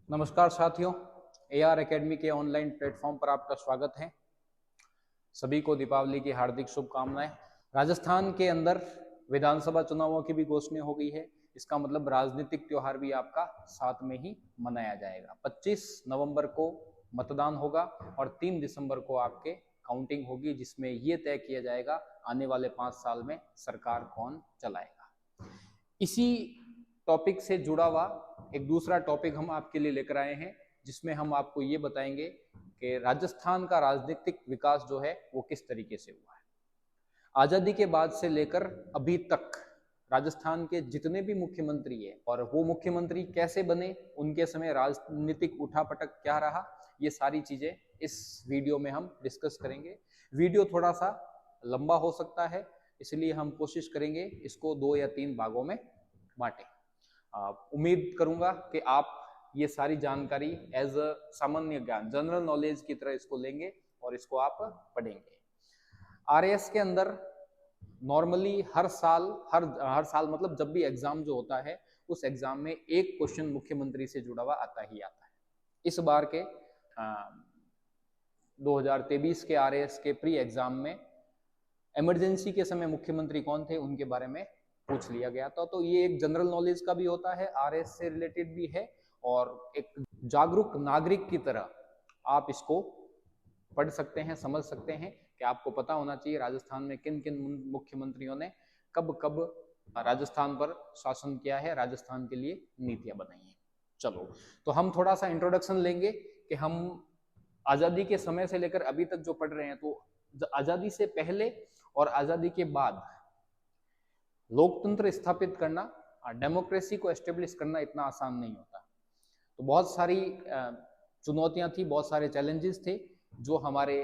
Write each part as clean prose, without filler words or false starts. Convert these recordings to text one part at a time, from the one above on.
नमस्कार साथियों, AR academy के ऑनलाइन प्लेटफॉर्म पर आपका स्वागत है। सभी को दीपावली की हार्दिक शुभकामनाएं। राजस्थान के अंदर विधानसभा चुनावों की भी घोषणा हो गई है। इसका मतलब राजनीतिक त्योहार भी आपका साथ में ही मनाया जाएगा। 25 नवंबर को मतदान होगा और 3 दिसंबर को आपके काउंटिंग होगी, जिसमें यह तय किया जाएगा आने वाले 5 साल में सरकार कौन चलाएगा। इसी टॉपिक से जुड़ा हुआ एक दूसरा टॉपिक हम आपके लिए लेकर आए हैं, जिसमें हम आपको ये बताएंगे कि राजस्थान का राजनीतिक विकास जो है वो किस तरीके से हुआ है। आजादी के बाद से लेकर अभी तक राजस्थान के जितने भी मुख्यमंत्री है और वो मुख्यमंत्री कैसे बने, उनके समय राजनीतिक उठापटक क्या रहा, ये सारी चीजें इस वीडियो में हम डिस्कस करेंगे। वीडियो थोड़ा सा लंबा हो सकता है, इसलिए हम कोशिश करेंगे इसको 2 या 3 भागों में बांटें। उम्मीद करूंगा कि आप ये सारी जानकारी एज अ सामान्य ज्ञान, जनरल नॉलेज की तरह इसको लेंगे और इसको आप पढ़ेंगे। RAS के अंदर नॉर्मली हर साल मतलब जब भी एग्जाम जो होता है, उस एग्जाम में एक क्वेश्चन मुख्यमंत्री से जुड़ा हुआ आता ही आता है। इस बार के 2023 के RAS के प्री एग्जाम में इमरजेंसी के समय मुख्यमंत्री कौन थे उनके बारे में पूछ लिया गया था। तो ये एक जनरल नॉलेज का भी होता है, RAS से रिलेटेड भी है, और एक जागरूक नागरिक की तरह आप इसको पढ़ सकते हैं, समझ सकते हैं कि आपको पता होना चाहिए राजस्थान में किन किन मुख्यमंत्रियों ने कब कब राजस्थान पर शासन किया है, राजस्थान के लिए नीतियां बनाई हैं। चलो, तो हम थोड़ा सा इंट्रोडक्शन लेंगे कि हम आजादी के समय से लेकर अभी तक जो पढ़ रहे हैं, तो आजादी से पहले और आजादी के बाद लोकतंत्र स्थापित करना, डेमोक्रेसी को एस्टेब्लिश करना इतना आसान नहीं होता। तो बहुत सारी चुनौतियां थी, बहुत सारे चैलेंजेस थे जो हमारे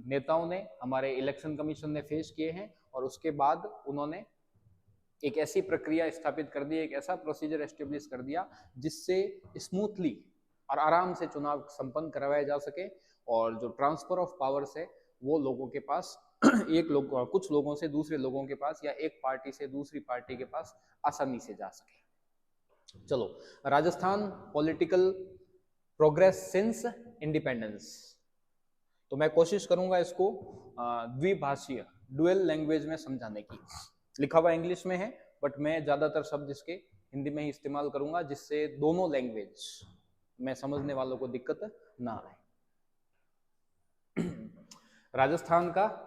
नेताओं ने, हमारे इलेक्शन कमीशन ने फेस किए हैं, और उसके बाद उन्होंने एक ऐसी प्रक्रिया स्थापित कर दी, एक ऐसा प्रोसीजर एस्टेब्लिश कर दिया जिससे स्मूथली और आराम से चुनाव संपन्न करवाए जा सके, और जो ट्रांसफर ऑफ पावर्स है वो लोगों के पास कुछ लोगों से दूसरे लोगों के पास या एक पार्टी से दूसरी पार्टी के पास आसानी से जा सके। चलो, Rajasthan political progress since independence. तो मैं कोशिश करूंगा इसको द्विभाषीय, डुअल लैंग्वेज में समझाने की। लिखा हुआ इंग्लिश में है, बट मैं ज्यादातर शब्द इसके हिंदी में ही इस्तेमाल करूंगा, जिससे दोनों लैंग्वेज में समझने वालों को दिक्कत ना आए। राजस्थान का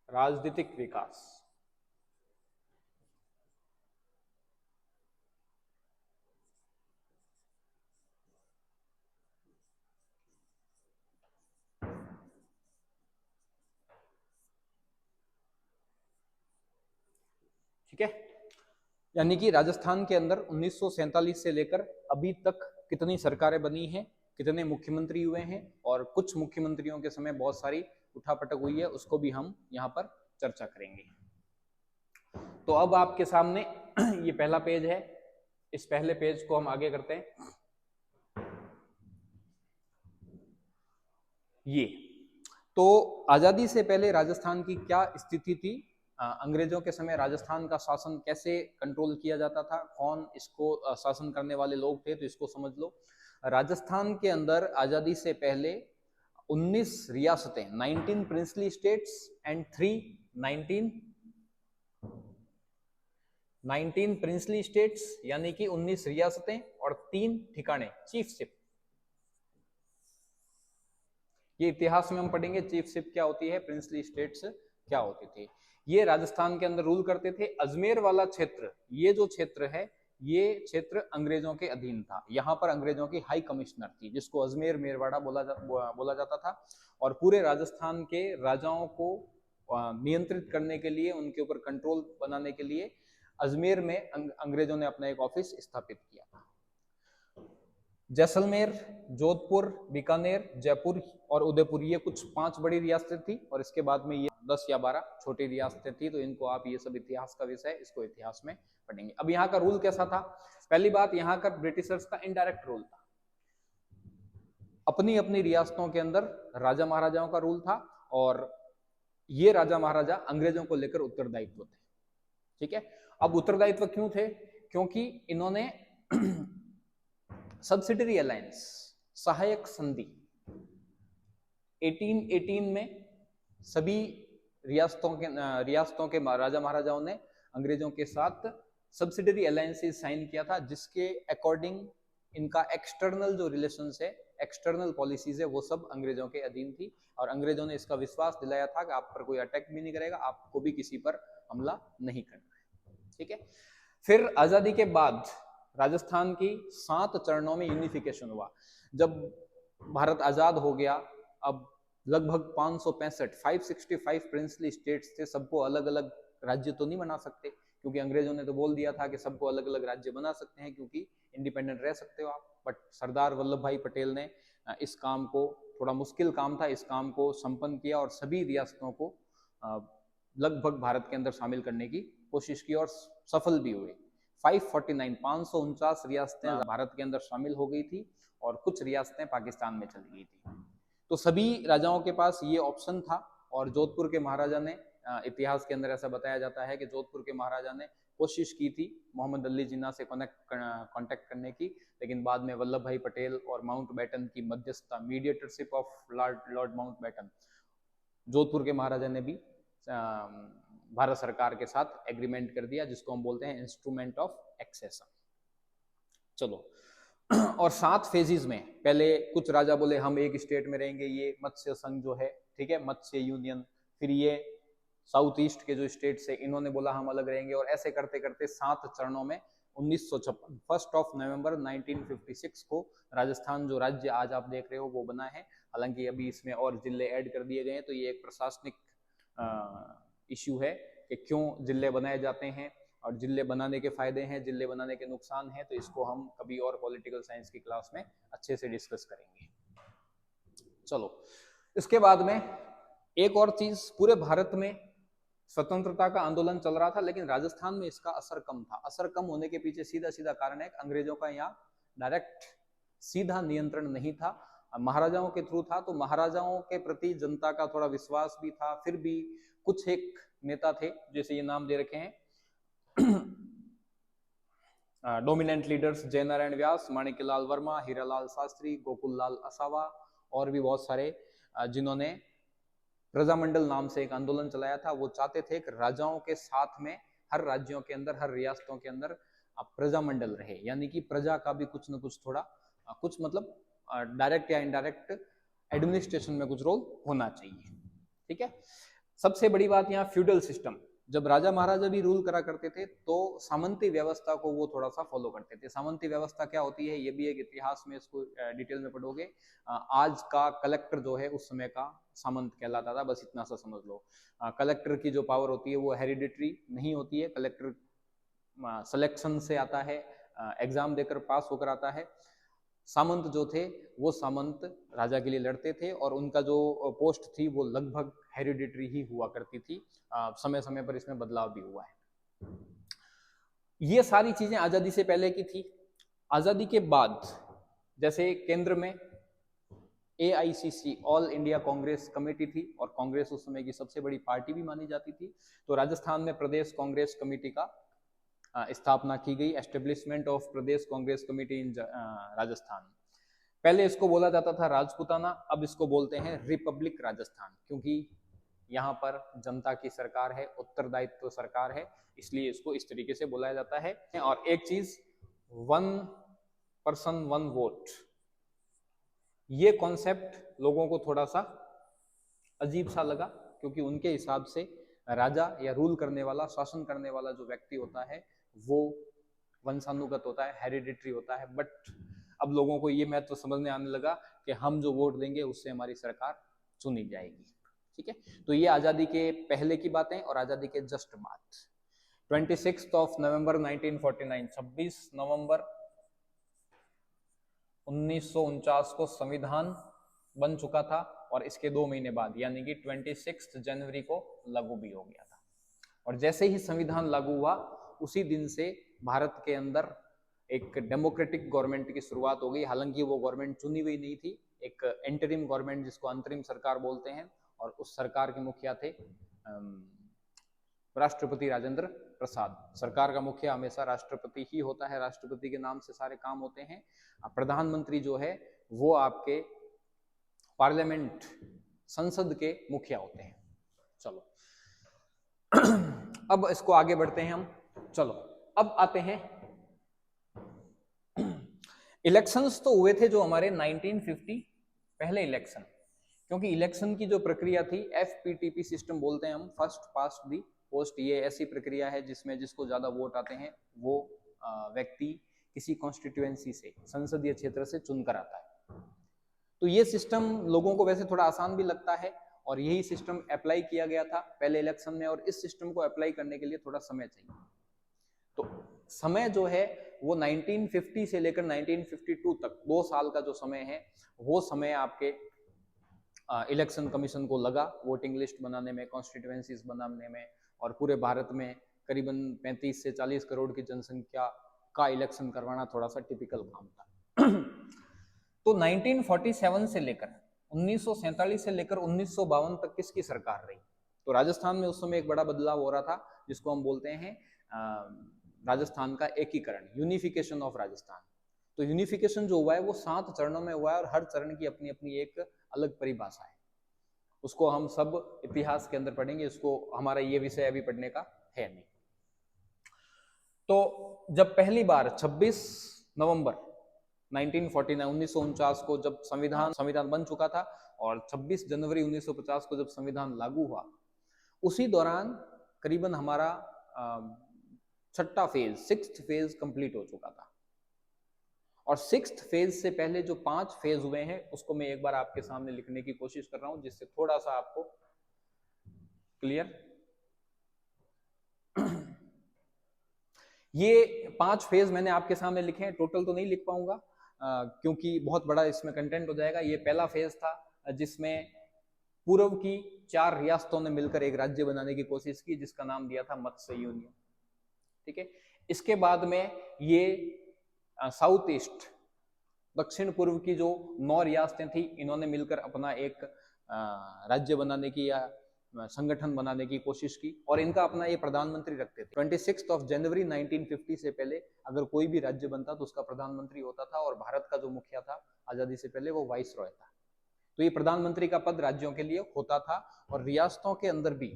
राजनीतिक विकास। ठीक है, यानी कि राजस्थान के अंदर 1947 से लेकर अभी तक कितनी सरकारें बनी हैं, कितने मुख्यमंत्री हुए हैं, और कुछ मुख्यमंत्रियों के समय बहुत सारी उठापटक हुई है, उसको भी हम यहाँ पर चर्चा करेंगे। तो अब आपके सामने ये पहला पेज है, इस पहले पेज को हम आगे करते हैं। ये तो आजादी से पहले राजस्थान की क्या स्थिति थी, अंग्रेजों के समय राजस्थान का शासन कैसे कंट्रोल किया जाता था, कौन इसको शासन करने वाले लोग थे, तो इसको समझ लो। राजस्थान के अंदर आजादी से पहले 19 रियासतें, 19 princely states and 19 princely states, यानी कि 19 रियासतें और 3 ठिकाने, चीफशिप। ये इतिहास में हम पढ़ेंगे चीफशिप क्या होती है, प्रिंसली स्टेट्स क्या होती थी। ये राजस्थान के अंदर रूल करते थे। अजमेर वाला क्षेत्र, ये जो क्षेत्र है, ये क्षेत्र अंग्रेजों के अधीन था। यहाँ पर अंग्रेजों की हाई कमिश्नर थी, जिसको अजमेर मेरवाड़ा बोला जाता था। और पूरे राजस्थान के राजाओं को नियंत्रित करने के लिए, उनके ऊपर कंट्रोल बनाने के लिए अजमेर में अंग्रेजों ने अपना एक ऑफिस स्थापित किया था। जैसलमेर, जोधपुर, बीकानेर, जयपुर और उदयपुर, ये कुछ 5 बड़ी रियासतें थी, और इसके बाद में ये 10 या 12 छोटी रियासतें थी। तो इनको आप, ये सब इतिहास का विषय, इसको इतिहास में पढ़ेंगे। अब यहाँ का रूल कैसा था? पहली बात, यहाँ का ब्रिटिशर्स का इनडायरेक्ट रूल था। अपनी अपनी रियासतों के अंदर राजा महाराजाओं का रूल था, और ये राजा महाराजा अंग्रेजों को लेकर उत्तरदायित्व थे। ठीक है, अब उत्तरदायित्व क्यों थे? क्योंकि इन्होंने सब्सिडरी अलायंस, सहायक संधि 1818 में सभी रियासतों के राजा महाराजाओं ने अंग्रेजों के साथ सब्सिडरी अलायंसेस साइन किया था, जिसके अकॉर्डिंग इनका एक्सटर्नल जो रिलेशंस है, एक्सटर्नल पॉलिसीज है, वो सब अंग्रेजों के अधीन थी। और अंग्रेजों ने इसका विश्वास दिलाया था कि आप पर कोई अटैक भी नहीं करेगा, आपको भी किसी पर हमला नहीं करना है। ठीक है। फिर आजादी के बाद राजस्थान की 7 चरणों में यूनिफिकेशन हुआ। जब भारत आजाद हो गया, अब लगभग 565 प्रिंसली स्टेट्स थे, सबको अलग अलग राज्य तो नहीं बना सकते, क्योंकि अंग्रेजों ने तो बोल दिया था कि सबको अलग अलग राज्य बना सकते हैं, क्योंकि इंडिपेंडेंट रह सकते हो आप। बट सरदार वल्लभ भाई पटेल ने इस काम को, थोड़ा मुश्किल काम था, इस काम को संपन्न किया और सभी रियासतों को लगभग भारत के अंदर शामिल करने की कोशिश की और सफल भी हुए। 549 रियासतें भारत के अंदर शामिल हो गई थी और कुछ रियासतें पाकिस्तान में चली गई थी। तो सभी राजाओं के पास ये ऑप्शन था। और जोधपुर के महाराजा ने, इतिहास के अंदर ऐसा बताया जाता है कि जोधपुर के महाराजा ने कोशिश की थी मोहम्मद अली जिन्ना से कांटेक्ट करने की, लेकिन बाद में वल्लभ भाई पटेल और माउंटबेटन की मध्यस्थता, मीडिएटरशिप ऑफ लॉर्ड माउंटबेटन, जोधपुर के महाराजा ने भी भारत सरकार के साथ एग्रीमेंट कर दिया, जिसको हम बोलते हैं इंस्ट्रूमेंट ऑफ एक्सेशन। चलो, और 7 फेजेस में पहले कुछ राजा बोले हम एक स्टेट में रहेंगे, ये मत्स्य संघ जो है, ठीक है, मत्स्य यूनियन। फिर ये साउथ ईस्ट के जो स्टेट्स है, इन्होंने बोला हम अलग रहेंगे। और ऐसे करते करते 7 चरणों में 1956 1 नवंबर 1956 को राजस्थान जो राज्य आज आप देख रहे हो वो बना है। हालांकि अभी इसमें और जिले ऐड कर दिए गए हैं, तो ये एक प्रशासनिक इश्यू है कि क्यों जिले बनाए जाते हैं और जिले बनाने के फायदे हैं, जिले बनाने के नुकसान हैं। तो इसको हम कभी और पॉलिटिकल साइंस की क्लास में अच्छे से डिस्कस करेंगे। चलो, इसके बाद में एक और चीज, पूरे भारत में स्वतंत्रता का आंदोलन चल रहा था, लेकिन राजस्थान में इसका असर कम था। असर कम होने के पीछे सीधा सीधा कारण है, अंग्रेजों का यहाँ डायरेक्ट सीधा नियंत्रण नहीं था, महाराजाओं के थ्रू था। तो महाराजाओं के प्रति जनता का थोड़ा विश्वास भी था। फिर भी कुछ एक नेता थे, जैसे ये नाम दे रखे हैं डोमिनेंट लीडर्स, जयनारायण व्यास, माणिक्यलाल वर्मा, हीरालाल शास्त्री, गोकुललाल असावा और भी बहुत सारे, जिन्होंने प्रजामंडल नाम से एक आंदोलन चलाया था। वो चाहते थे कि राजाओं के साथ में हर राज्यों के अंदर, हर रियासतों के अंदर प्रजामंडल रहे, यानी कि प्रजा का भी कुछ न कुछ थोड़ा, कुछ मतलब डायरेक्ट या इनडायरेक्ट एडमिनिस्ट्रेशन में कुछ रोल होना चाहिए। ठीक है। सबसे बड़ी बात यहाँ फ्यूडल सिस्टम, जब राजा महाराजा भी रूल करा करते थे तो सामंती व्यवस्था को वो थोड़ा सा फॉलो करते थे। सामंती व्यवस्था क्या होती है, ये भी एक इतिहास में, इसको डिटेल में पढ़ोगे। आज का कलेक्टर जो है उस समय का सामंत कहलाता था, बस इतना सा समझ लो। कलेक्टर की जो पावर होती है वो हेरिडिटरी नहीं होती है, कलेक्टर सिलेक्शन से आता है, एग्जाम देकर पास होकर आता है। सामंत जो थे वो सामंत राजा के लिए लड़ते थे और उनका जो पोस्ट थी वो लगभग हेरिडिटरी ही हुआ करती थी। समय समय पर इसमें बदलाव भी हुआ है। ये सारी चीजें आजादी से पहले की थी। आजादी के बाद जैसे केंद्र में AICC, all India Congress committee थी और कांग्रेस उस समय की सबसे बड़ी पार्टी भी मानी जाती थी। तो राजस्थान में प्रदेश कांग्रेस कमेटी का स्थापना की गई, establishment of Pradesh Congress committee in Rajasthan. पहले इसको बोला जाता था राजपूताना, अब इसको बोलते हैं रिपब्लिक राजस्थान, क्योंकि यहाँ पर जनता की सरकार है, उत्तरदायित्व सरकार है, इसलिए इसको इस तरीके से बोला जाता है। और एक चीज, 1 पर्सन 1 वोट, ये कॉन्सेप्ट लोगों को थोड़ा सा अजीब सा लगा, क्योंकि उनके हिसाब से राजा या रूल करने वाला, शासन करने वाला जो व्यक्ति होता है वो वंशानुगत होता है, हेरिडिटरी होता है। बट अब लोगों को ये महत्व समझने आने लगा कि हम जो वोट देंगे उससे हमारी सरकार चुनी जाएगी। ठीक है। तो ये आजादी के पहले की बातें और आजादी के जस्ट बाद। 26 नवंबर 1949, 26 नवंबर 1949 को संविधान बन चुका था और इसके 2 महीने बाद यानी कि 26 जनवरी को लागू भी हो गया था। और जैसे ही संविधान लागू हुआ उसी दिन से भारत के अंदर एक डेमोक्रेटिक गवर्नमेंट की शुरुआत हो गई। हालांकि वो गवर्नमेंट चुनी हुई नहीं थी, एक इंटरिम गवर्नमेंट जिसको अंतरिम सरकार बोलते हैं, और उस सरकार के मुखिया थे राष्ट्रपति राजेंद्र प्रसाद। सरकार का मुखिया हमेशा राष्ट्रपति ही होता है, राष्ट्रपति के नाम से सारे काम होते हैं। प्रधानमंत्री जो है वो आपके पार्लियामेंट, संसद के मुखिया होते हैं। चलो अब इसको आगे बढ़ते हैं हम। चलो अब आते हैं, इलेक्शंस तो हुए थे जो हमारे 1950 पहले इलेक्शन, क्योंकि इलेक्शन की जो प्रक्रिया थी FPTP सिस्टम बोलते हैं हम, फर्स्ट पास्ट दी पोस्ट। ये ऐसी प्रक्रिया है जिसमें जिसको ज्यादा वोट आते हैं वो व्यक्ति किसी कॉन्स्टिट्यूएंसी से, संसदीय क्षेत्र से चुनकर आता है। तो ये सिस्टम लोगों को वैसे थोड़ा आसान भी लगता है और यही सिस्टम अप्लाई किया गया था पहले इलेक्शन में, और इस सिस्टम को अप्लाई करने के लिए थोड़ा समय चाहिए। तो समय जो है वो 1950 से लेकर 1952 तक 2 साल का जो समय है वो समय आपके इलेक्शन कमीशन को लगा वोटिंग लिस्ट बनाने में, कॉन्स्टिट्यूएंसीज बनाने में, और पूरे भारत में करीबन 35 से 40 करोड़ की जनसंख्या का इलेक्शन करवाना थोड़ा सा टिपिकल काम था। तो 1947 से लेकर 1947 से लेकर 1952 तक किसकी सरकार रही? तो राजस्थान में उस समय एक बड़ा बदलाव हो रहा था जिसको हम बोलते हैं राजस्थान का एकीकरण, यूनिफिकेशन ऑफ राजस्थान। तो यूनिफिकेशन जो हुआ है वो 7 चरणों में हुआ है और हर चरण की अपनी अपनी एक अलग परिभाषा है। उसको हम सब इतिहास के अंदर पढ़ेंगे, इसको हमारा ये विषय अभी पढ़ने का है नहीं। तो जब पहली बार 26 नवंबर 1949 को जब संविधान बन चुका था और 26 जनवरी 1950 को जब संविधान लागू हुआ, उसी दौरान करीबन हमारा 6th फेज कंप्लीट हो चुका था। और 6th फेज से पहले जो 5 फेज हुए हैं उसको मैं एक बार आपके सामने लिखने की कोशिश कर रहा हूं जिससे थोड़ा सा आपको क्लियर। ये 5 फेज मैंने आपके सामने लिखे हैं, टोटल तो नहीं लिख पाऊंगा क्योंकि बहुत बड़ा इसमें कंटेंट हो जाएगा। ये पहला फेज था जिसमें पूर्व की 4 रियासतों ने मिलकर एक राज्य बनाने की कोशिश की जिसका नाम दिया था मत्स्य यूनियन। ठीक है, इसके बाद में ये साउथ ईस्ट, दक्षिण पूर्व की जो 9 रियासतें थी, इन्होंने मिलकर अपना एक राज्य बनाने की या संगठन बनाने की कोशिश की और इनका अपना ये प्रधानमंत्री रखते थे। 26 जनवरी 1950 से पहले अगर कोई भी राज्य बनता तो उसका प्रधानमंत्री होता था और भारत का जो मुखिया था आजादी से पहले वो वाइसरॉय था। तो ये प्रधानमंत्री का पद राज्यों के लिए होता था और रियासतों के अंदर भी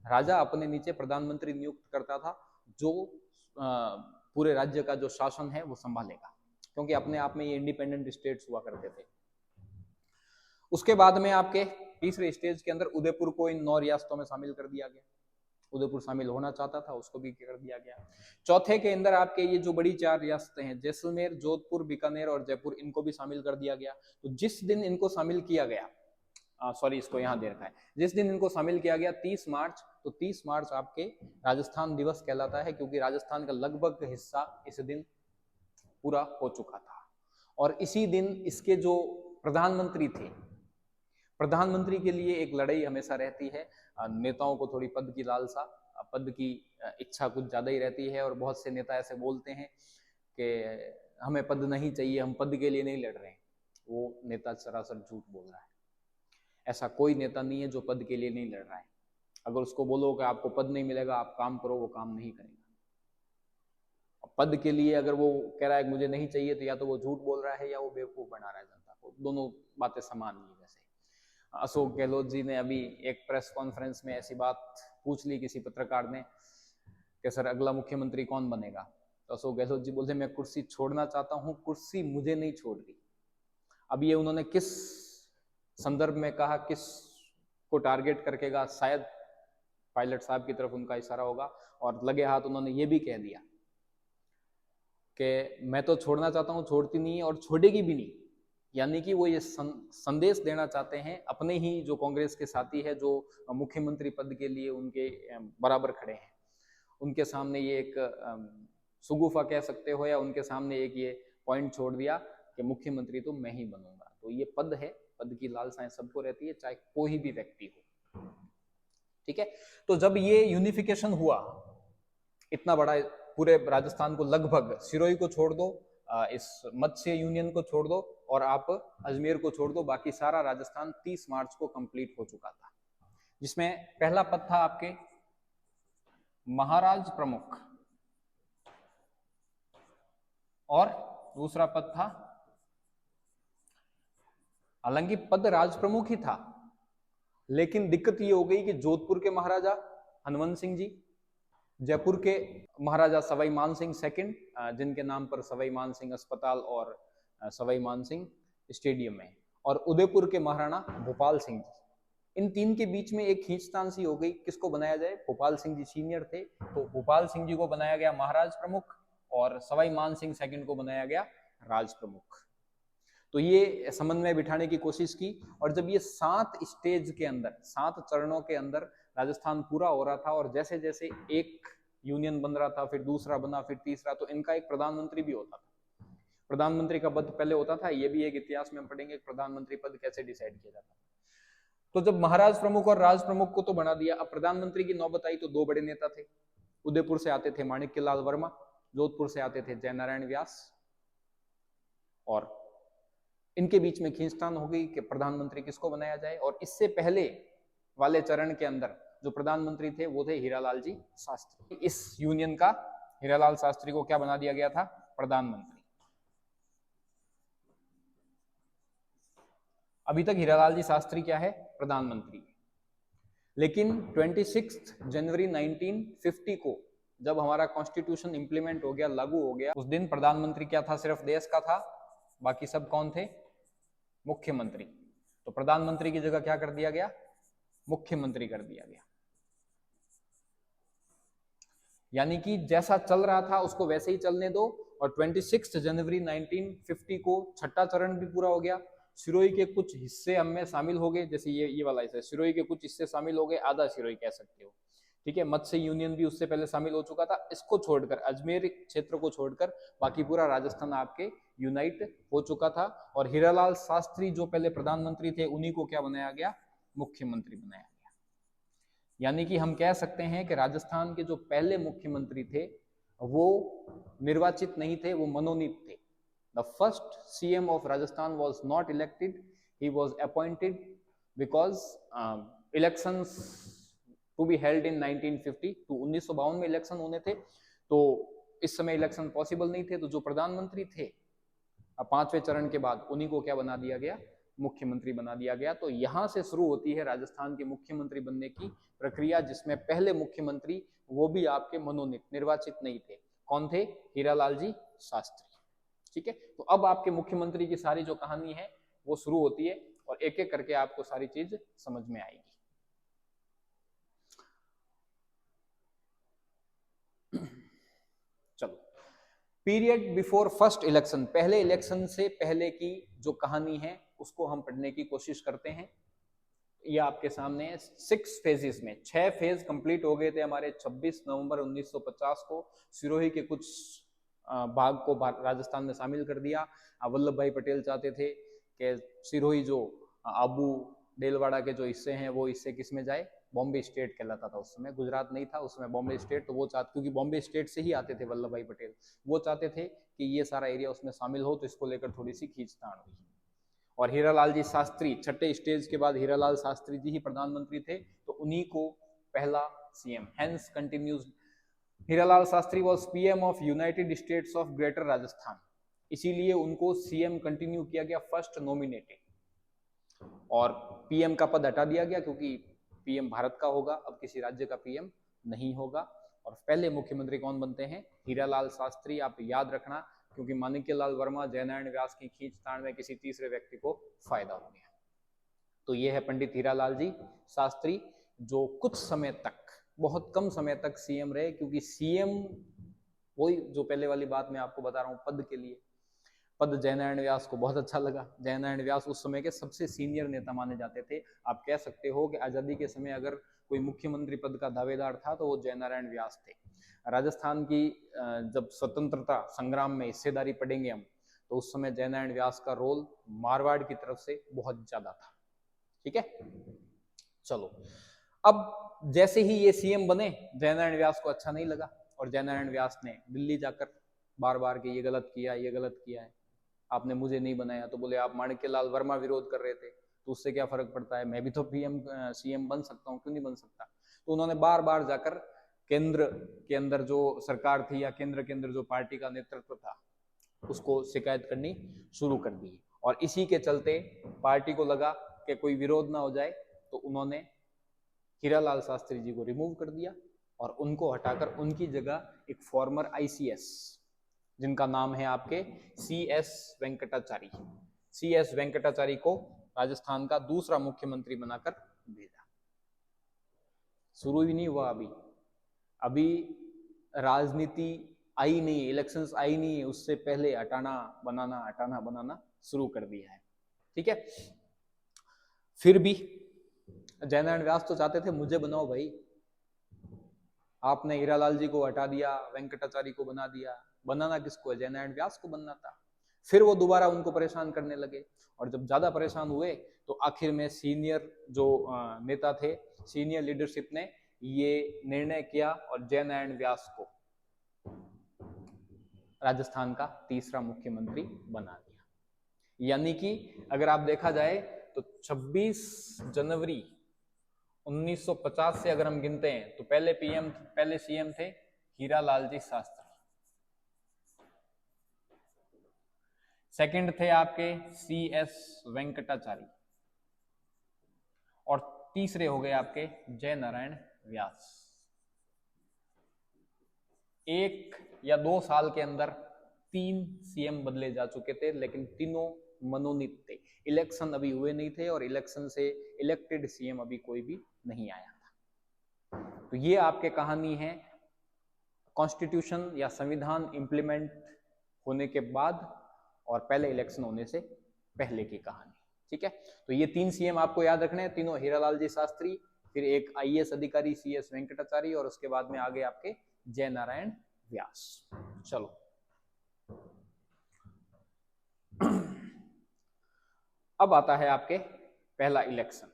राजा अपने नीचे प्रधानमंत्री नियुक्त करता था जो पूरे राज्य का जो शासन है वो संभालेगा, क्योंकि अपने आप में ये इंडिपेंडेंट स्टेट्स हुआ करते थे। उसके बाद में आपके तीसरे स्टेज के अंदर उदयपुर को इन 9 रियासतों में शामिल कर दिया गया। उदयपुर शामिल होना चाहता था, उसको भी कर दिया गया। चौथे के अंदर आपके ये जो बड़ी 4 रियासतें हैं, जैसलमेर, जोधपुर, बीकानेर और जयपुर, इनको भी शामिल कर दिया गया। तो जिस दिन इनको शामिल किया गया, इसको यहाँ दे रखा है, जिस दिन इनको शामिल किया गया 30 मार्च, तो 30 मार्च आपके राजस्थान दिवस कहलाता है क्योंकि राजस्थान का लगभग हिस्सा इस दिन पूरा हो चुका था। और इसी दिन इसके जो प्रधानमंत्री थे, प्रधानमंत्री के लिए एक लड़ाई हमेशा रहती है। नेताओं को थोड़ी पद की लालसा, पद की इच्छा कुछ ज्यादा ही रहती है और बहुत से नेता ऐसे बोलते हैं कि हमें पद नहीं चाहिए, हम पद के लिए नहीं लड़ रहे हैं। वो नेता सरासर झूठ बोल रहा है। ऐसा कोई नेता नहीं है जो पद के लिए नहीं लड़ रहा है। अगर उसको बोलो कि आपको पद नहीं मिलेगा, आप काम करो, वो काम नहीं करेगा। पद के लिए अगर वो कह रहा है मुझे नहीं चाहिए, तो या तो वो झूठ बोल रहा है या वो बेवकूफ बना रहा है जनता को। दोनों बातें समान नहीं है। वैसे अशोक गहलोत जी ने अभी एक प्रेस कॉन्फ्रेंस में ऐसी बात पूछ ली किसी पत्रकार ने कि सर अगला मुख्यमंत्री कौन बनेगा, तो अशोक गहलोत जी बोलते मैं कुर्सी छोड़ना चाहता हूं, कुर्सी मुझे नहीं छोड़ रही। अब ये उन्होंने किस संदर्भ में कहा, किस को टारगेट करके कहा, शायद पायलट साहब की तरफ उनका इशारा होगा। और लगे हाथ उन्होंने ये भी कह दिया कि मैं तो छोड़ना चाहता हूं, छोड़ती नहीं है और छोड़ेगी भी नहीं। यानी कि वो ये संदेश देना चाहते हैं अपने ही जो कांग्रेस के साथी है, जो मुख्यमंत्री पद के लिए उनके बराबर खड़े हैं, उनके सामने ये एक सुगुफा कह सकते हो या उनके सामने एक ये पॉइंट छोड़ दिया कि मुख्यमंत्री तो मैं ही बनूंगा। तो ये पद है, पद की लालसाएं सबको रहती है, चाहे कोई भी व्यक्ति हो। ठीक है, तो जब ये यूनिफिकेशन हुआ, इतना बड़ा पूरे राजस्थान को, लगभग सिरोही को छोड़ दो, इस मत्स्य यूनियन को छोड़ दो और आप अजमेर को छोड़ दो, बाकी सारा राजस्थान 30 मार्च को कंप्लीट हो चुका था। जिसमें पहला पद था आपके महाराज प्रमुख, और दूसरा पद था, हालांकि पद राज प्रमुख ही था, लेकिन दिक्कत ये हो गई कि जोधपुर के महाराजा हनुमंत सिंह जी, जयपुर के महाराजा सवाई मान सिंह सेकंड, जिनके नाम पर सवाई मान सिंह अस्पताल और सवाई मान सिंह स्टेडियम है, और उदयपुर के महाराणा भोपाल सिंह जी, इन तीन के बीच में एक खींचतान सी हो गई, किसको बनाया जाए। भोपाल सिंह जी सीनियर थे, तो भोपाल सिंह जी को बनाया गया महाराज प्रमुख, और सवाई मान सिंह सेकंड को बनाया गया राज प्रमुख। तो ये समन्वय बिठाने की कोशिश की, और जब ये 7 स्टेज के अंदर, 7 चरणों के अंदर राजस्थान पूरा हो रहा था, और जैसे जैसे एक यूनियन बन रहा था, फिर दूसरा बना, फिर तीसरा, तो इनका एक प्रधानमंत्री भी होता था। प्रधानमंत्री का पद पहले होता था, ये भी एक इतिहास में हम पढ़ेंगे प्रधानमंत्री पद कैसे डिसाइड किया जाता था। तो जब महाराज प्रमुख और राज प्रमुख को तो बना दिया, अब प्रधानमंत्री की नौबत आई तो 2 बड़े नेता थे। उदयपुर से आते थे माणिक्यलाल वर्मा, जोधपुर से आते थे जयनारायण व्यास, और इनके बीच में खींचतान हो गई कि प्रधानमंत्री किसको बनाया जाए। और इससे पहले वाले चरण के अंदर जो प्रधानमंत्री थे वो थे हीरालाल जी शास्त्री। इस यूनियन का हीरालाल शास्त्री को क्या बना दिया गया था, प्रधानमंत्री। अभी तक हीरालाल जी शास्त्री क्या है, प्रधानमंत्री। लेकिन 26 जनवरी 1950 को जब हमारा कॉन्स्टिट्यूशन इंप्लीमेंट हो गया, लागू हो गया, उस दिन प्रधानमंत्री क्या था, सिर्फ देश का था, बाकी सब कौन थे, मुख्यमंत्री। तो प्रधानमंत्री की जगह क्या कर दिया गया, मुख्यमंत्री कर दिया गया। यानी कि जैसा चल रहा था उसको वैसे ही चलने दो। और 26 जनवरी 1950 को छठा चरण भी पूरा हो गया। सिरोही के कुछ हिस्से हमें शामिल हो गए, जैसे ये वाला हिस्सा, सिरोही के कुछ हिस्से शामिल हो गए, आधा सिरोही कह सकते हो, ठीक है। मत्स्य यूनियन भी उससे पहले शामिल हो चुका था। इसको छोड़कर, अजमेर क्षेत्र को छोड़कर बाकी पूरा राजस्थान आपके यूनाइट हो चुका था। और हीरालाल शास्त्री जो पहले प्रधानमंत्री थे, उन्हीं को क्या बनाया गया, मुख्यमंत्री बनाया गया। यानी कि हम कह सकते हैं कि राजस्थान के जो पहले मुख्यमंत्री थे वो निर्वाचित नहीं थे, वो मनोनीत थे। The first CM of Rajasthan was not elected, he was appointed because elections to be held in 1950, तो 1952 में इलेक्शन होने थे, तो इस समय इलेक्शन पॉसिबल नहीं थे। तो जो प्रधानमंत्री थे 5वें चरण के बाद, उन्हीं को क्या बना दिया गया, मुख्यमंत्री बना दिया गया। तो यहां से शुरू होती है राजस्थान के मुख्यमंत्री बनने की प्रक्रिया, जिसमें पहले मुख्यमंत्री वो भी आपके मनोनीत, निर्वाचित नहीं थे। कौन थे, हीरालाल जी शास्त्री, ठीक है। तो अब आपके मुख्यमंत्री की सारी जो कहानी है वो शुरू होती है, और एक एक करके आपको सारी चीज समझ में आएगी। चलो, पीरियड बिफोर फर्स्ट इलेक्शन, पहले इलेक्शन से पहले की जो कहानी है उसको हम पढ़ने की कोशिश करते हैं। ये आपके सामने है। 6 फेजेस में 6 फेज कंप्लीट हो गए थे हमारे। 26 नवंबर 1950 को सिरोही के कुछ भाग को राजस्थान में शामिल कर दिया। वल्लभ भाई पटेल चाहते थे कि सिरोही जो आबू डेलवाड़ा के जो हिस्से हैं वो हिस्से किस में जाए, बॉम्बे स्टेट कहलाता था उस समय, गुजरात नहीं था उस समय, बॉम्बे स्टेट। तो वो चाहते, क्योंकि बॉम्बे स्टेट से ही आते थे वल्लभ भाई पटेल, वो चाहते थे कि ये सारा एरिया उसमें शामिल हो। तो इसको लेकर थोड़ी सी खींचतान हुई। और हीरालाल जी शास्त्री, छठे स्टेज के बाद हीरालाल शास्त्री जी ही प्रधानमंत्री थे, तो उन्हीं को पहला CM, hence continues Hiralal Shastri was PM of United states of greater Rajasthan, इसीलिए उनको सीएम कंटिन्यू किया गया, फर्स्ट नॉमिनेटेड। और पीएम का पद हटा दिया गया क्योंकि पीएम भारत का होगा, अब किसी राज्य का पीएम नहीं होगा। और पहले मुख्यमंत्री कौन बनते हैं, हीरालाल शास्त्री। आप याद रखना, क्योंकि माणिक्यलाल वर्मा, जयनारायण व्यास की खींचतान में किसी तीसरे व्यक्ति को फायदा हो गया। तो ये है पंडित हीरालाल जी शास्त्री, जो कुछ समय तक, बहुत कम समय तक सीएम रहे, क्योंकि सीएम वही जो पहले वाली बात मैं आपको बता रहा हूँ, पद के लिए पद जयनारायण व्यास को बहुत अच्छा लगा। जयनारायण व्यास उस समय के सबसे सीनियर नेता माने जाते थे। आप कह सकते हो कि आजादी के समय अगर कोई मुख्यमंत्री पद का दावेदार था तो वो जयनारायण व्यास थे। राजस्थान की जब स्वतंत्रता संग्राम में हिस्सेदारी पढ़ेंगे हम, तो उस समय जयनारायण व्यास का रोल मारवाड़ की तरफ से बहुत ज्यादा था, ठीक है। चलो, अब जैसे ही ये सीएम बने, जयनारायण व्यास को अच्छा नहीं लगा, और जयनारायण व्यास ने दिल्ली जाकर बार बार के ये गलत किया, ये गलत किया है, आपने मुझे नहीं बनाया। तो बोले आप माणिक्यलाल वर्मा विरोध कर रहे थे, तो उससे क्या फर्क पड़ता है, मैं भी तो पीएम सीएम बन सकता हूँ, क्यों नहीं बन सकता। तो उन्होंने बार बार जाकर केंद्र के अंदर जो सरकार थी या केंद्र के अंदर जो पार्टी का नेतृत्व था उसको शिकायत करनी शुरू कर दी। और इसी के चलते पार्टी को लगा कि कोई विरोध ना हो जाए, तो उन्होंने हीरालाल शास्त्री जी को रिमूव कर दिया और उनको हटाकर उनकी जगह एक फॉर्मर आईसीएस, जिनका नाम है आपके CS वेंकटाचारी, CS वेंकटाचारी को राजस्थान का दूसरा मुख्यमंत्री बनाकर भेजा। शुरू ही नहीं हुआ अभी राजनीति आई नहीं, इलेक्शंस आई नहीं है, उससे पहले हटाना बनाना शुरू कर दिया है। ठीक है, फिर भी जयनारायण व्यास तो चाहते थे मुझे बनाओ भाई, आपने हीरालाल जी को हटा दिया, वेंकटाचारी को बना दिया, बनाना किसको है, जयनारायण व्यास को बनना था। फिर वो दोबारा उनको परेशान करने लगे और जब ज्यादा परेशान हुए तो आखिर में सीनियर जो नेता थे, सीनियर लीडरशिप ने ये निर्णय किया और जयनारायण व्यास को राजस्थान का तीसरा मुख्यमंत्री बना दिया। यानी कि अगर आप देखा जाए तो 26 जनवरी 1950 से अगर हम गिनते हैं तो पहले सीएम थे हीरालाल जी शास्त्री, सेकंड थे आपके CS वेंकटाचारी और तीसरे हो गए आपके जयनारायण व्यास। 1 या 2 साल के अंदर 3 सीएम बदले जा चुके थे, लेकिन तीनों मनोनीत थे, इलेक्शन अभी हुए नहीं थे और इलेक्शन से इलेक्टेड सीएम अभी कोई भी नहीं आया था। तो ये आपके कहानी है कॉन्स्टिट्यूशन या संविधान इंप्लीमेंट होने के बाद और पहले इलेक्शन होने से पहले की कहानी। ठीक है, तो ये 3 सीएम आपको याद रखने हैं, तीनों हीरालाल जी शास्त्री, फिर एक IAS अधिकारी CS वेंकटाचारी और उसके बाद में आगे आपके जयनारायण व्यास। चलो अब आता है आपके पहला इलेक्शन।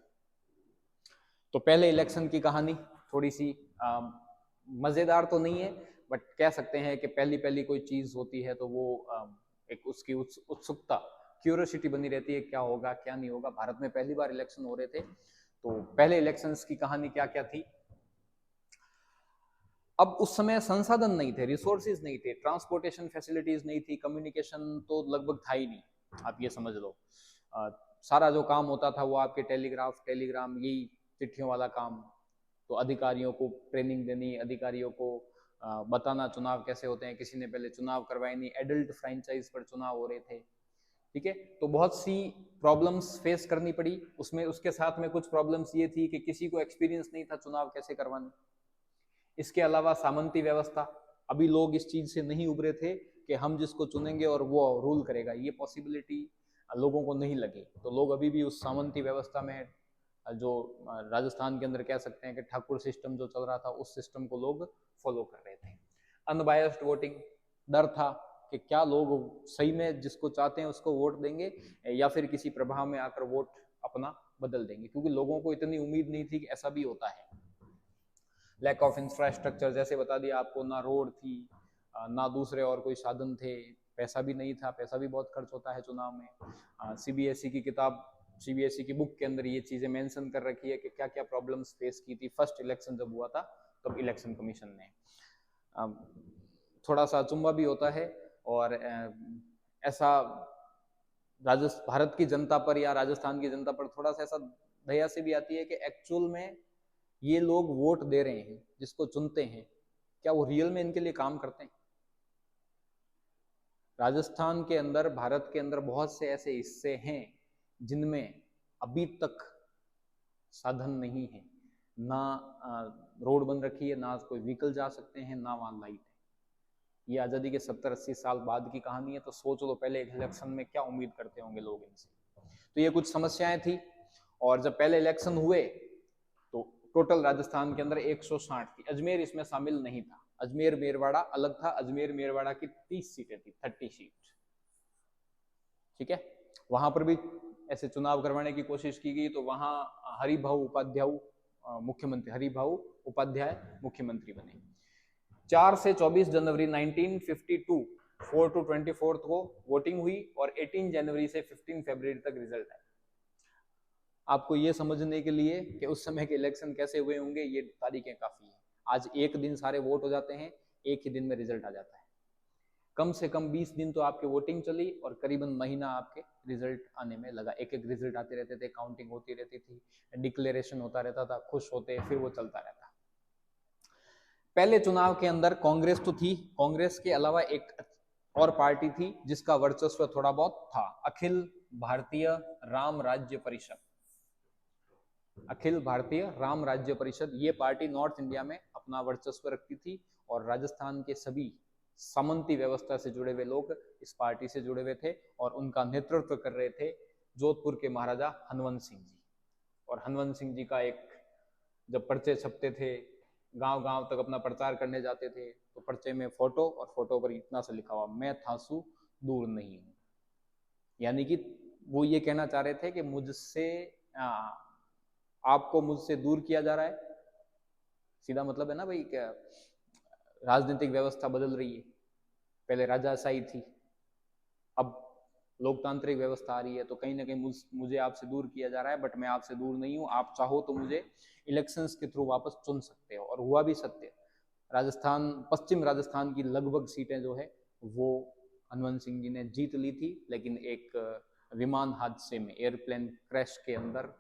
तो पहले इलेक्शन की कहानी थोड़ी सी मजेदार तो नहीं है, बट कह सकते हैं कि पहली कोई चीज होती है तो वो एक उसकी उत्सुकता, क्यूरियोसिटी बनी रहती है, क्या होगा क्या नहीं होगा। भारत में पहली बार इलेक्शन हो रहे थे, तो पहले इलेक्शंस की कहानी क्या क्या थी। अब उस समय संसाधन नहीं थे, रिसोर्सेज नहीं थे, ट्रांसपोर्टेशन फैसिलिटीज नहीं थी, कम्युनिकेशन तो लगभग था ही नहीं। आप ये समझ लो सारा जो काम होता था वो आपके टेलीग्राम, यही चिट्ठियों वाला काम। तो अधिकारियों को ट्रेनिंग देनी, अधिकारियों को बताना चुनाव कैसे होते हैं, किसी ने पहले चुनाव करवाए नहीं, एडल्ट फ्रेंचाइज पर चुनाव हो रहे थे। ठीक है, तो बहुत सी प्रॉब्लम्स फेस करनी पड़ी उसमें। उसके साथ में कुछ प्रॉब्लम्स ये थी कि किसी को एक्सपीरियंस नहीं था चुनाव कैसे करवाने। इसके अलावा सामंती व्यवस्था, अभी लोग इस चीज से नहीं उभरे थे कि हम जिसको चुनेंगे और वो रूल करेगा, ये पॉसिबिलिटी लोगों को नहीं लगी। तो लोग अभी भी उस सामंती व्यवस्था में, जो राजस्थान के अंदर कह सकते हैं कि ठाकुर सिस्टम जो चल रहा था, उस सिस्टम को लोग फॉलो कर रहे थे। अनबायस्ड वोटिंग, डर था कि क्या लोग सही में जिसको चाहते हैं उसको वोट देंगे या फिर किसी प्रभाव में आकर वोट अपना बदल देंगे, क्योंकि लोगों को इतनी उम्मीद नहीं थी कि ऐसा भी होता है। लैक ऑफ इंफ्रास्ट्रक्चर, जैसे बता दिया आपको, ना रोड थी, ना दूसरे और कोई साधन थे, पैसा भी नहीं था, पैसा भी बहुत खर्च होता है चुनाव में। CBSE की किताब, CBSE की बुक के अंदर ये चीजें मेंशन कर रखी है कि क्या क्या प्रॉब्लम्स फेस की थी फर्स्ट इलेक्शन जब हुआ था तब इलेक्शन कमीशन ने। थोड़ा सा अचंभा भी होता है और ऐसा भारत की जनता पर या राजस्थान की जनता पर थोड़ा सा ऐसा दया से भी आती है कि एक्चुअल में ये लोग वोट दे रहे हैं, जिसको चुनते हैं, क्या वो रियल में इनके लिए काम करते हैं। राजस्थान के अंदर, भारत के अंदर बहुत से ऐसे हिस्से हैं जिनमें अभी तक साधन नहीं है, ना रोड बन रखी है, ना कोई व्हीकल जा सकते हैं, ना वहां लाइट है। ये आजादी के 70-80 साल बाद की कहानी है, तो सोच लो पहले इलेक्शन में क्या उम्मीद करते होंगे लोग इनसे। तो ये कुछ समस्याएं थी। और जब पहले इलेक्शन हुए तो टोटल राजस्थान के अंदर 160 थी, अजमेर इसमें शामिल नहीं था, अजमेर मेरवाड़ा अलग था। अजमेर मेरवाड़ा की 30 सीटें थी, 30 सीट। ठीक है, वहां पर भी ऐसे चुनाव करवाने की कोशिश की गई, तो वहां हरिभाऊ उपाध्याय मुख्यमंत्री बने। 4 से 24 जनवरी 1952 4 to 24 को वोटिंग हुई और 18 जनवरी से 15 फरवरी तक रिजल्ट आया। आपको ये समझने के लिए कि उस समय के इलेक्शन कैसे हुए होंगे, ये तारीखें काफी है। आज एक दिन सारे वोट हो जाते हैं, एक ही दिन में रिजल्ट आ जाता है। कम से कम 20 दिन तो आपकी वोटिंग चली और करीबन महीना आपके रिजल्ट आने में लगा। एक एक रिजल्ट आते रहते थे, काउंटिंग होती रहती थी, डिक्लेरेशन होता रहता था, खुश होते, फिर वो चलता रहता। पहले चुनाव के अंदर कांग्रेस तो थी, कांग्रेस के अलावा एक और पार्टी थी जिसका वर्चस्व थोड़ा बहुत था, अखिल भारतीय राम राज्य परिषद। अखिल भारतीय राम राज्य परिषद, ये पार्टी नॉर्थ इंडिया में अपना वर्चस्व रखती थी और राजस्थान के सभी सामंती व्यवस्था से जुड़े हुए लोग इस पार्टी से जुड़े हुए थे और उनका नेतृत्व कर रहे थे जोधपुर के महाराजा हनवंत सिंह जी। और हनवंत सिंह जी का एक जब पर्चे छपते थे, गांव गांव तक अपना प्रचार करने जाते थे, तो पर्चे में फोटो और फोटो पर इतना सा लिखा हुआ, मैं थासू दूर नहीं हूं। यानी कि वो ये कहना चाह रहे थे कि मुझसे आपको मुझसे दूर किया जा रहा है। सीधा मतलब है ना भाई, क्या राजनीतिक व्यवस्था बदल रही है, पहले राजाशाही थी, अब लोकतांत्रिक व्यवस्था आ रही है, तो कहीं ना कहीं मुझे आपसे दूर किया जा रहा है, बट मैं आपसे दूर नहीं हूं। आप चाहो तो मुझे इलेक्शंस के थ्रू वापस चुन सकते हो। और हुआ भी सत्य, राजस्थान, पश्चिम राजस्थान की लगभग सीटें जो है वो हनवंत सिंह जी ने जीत ली थी, लेकिन एक विमान हादसे में, एयरप्लेन क्रैश के अंदर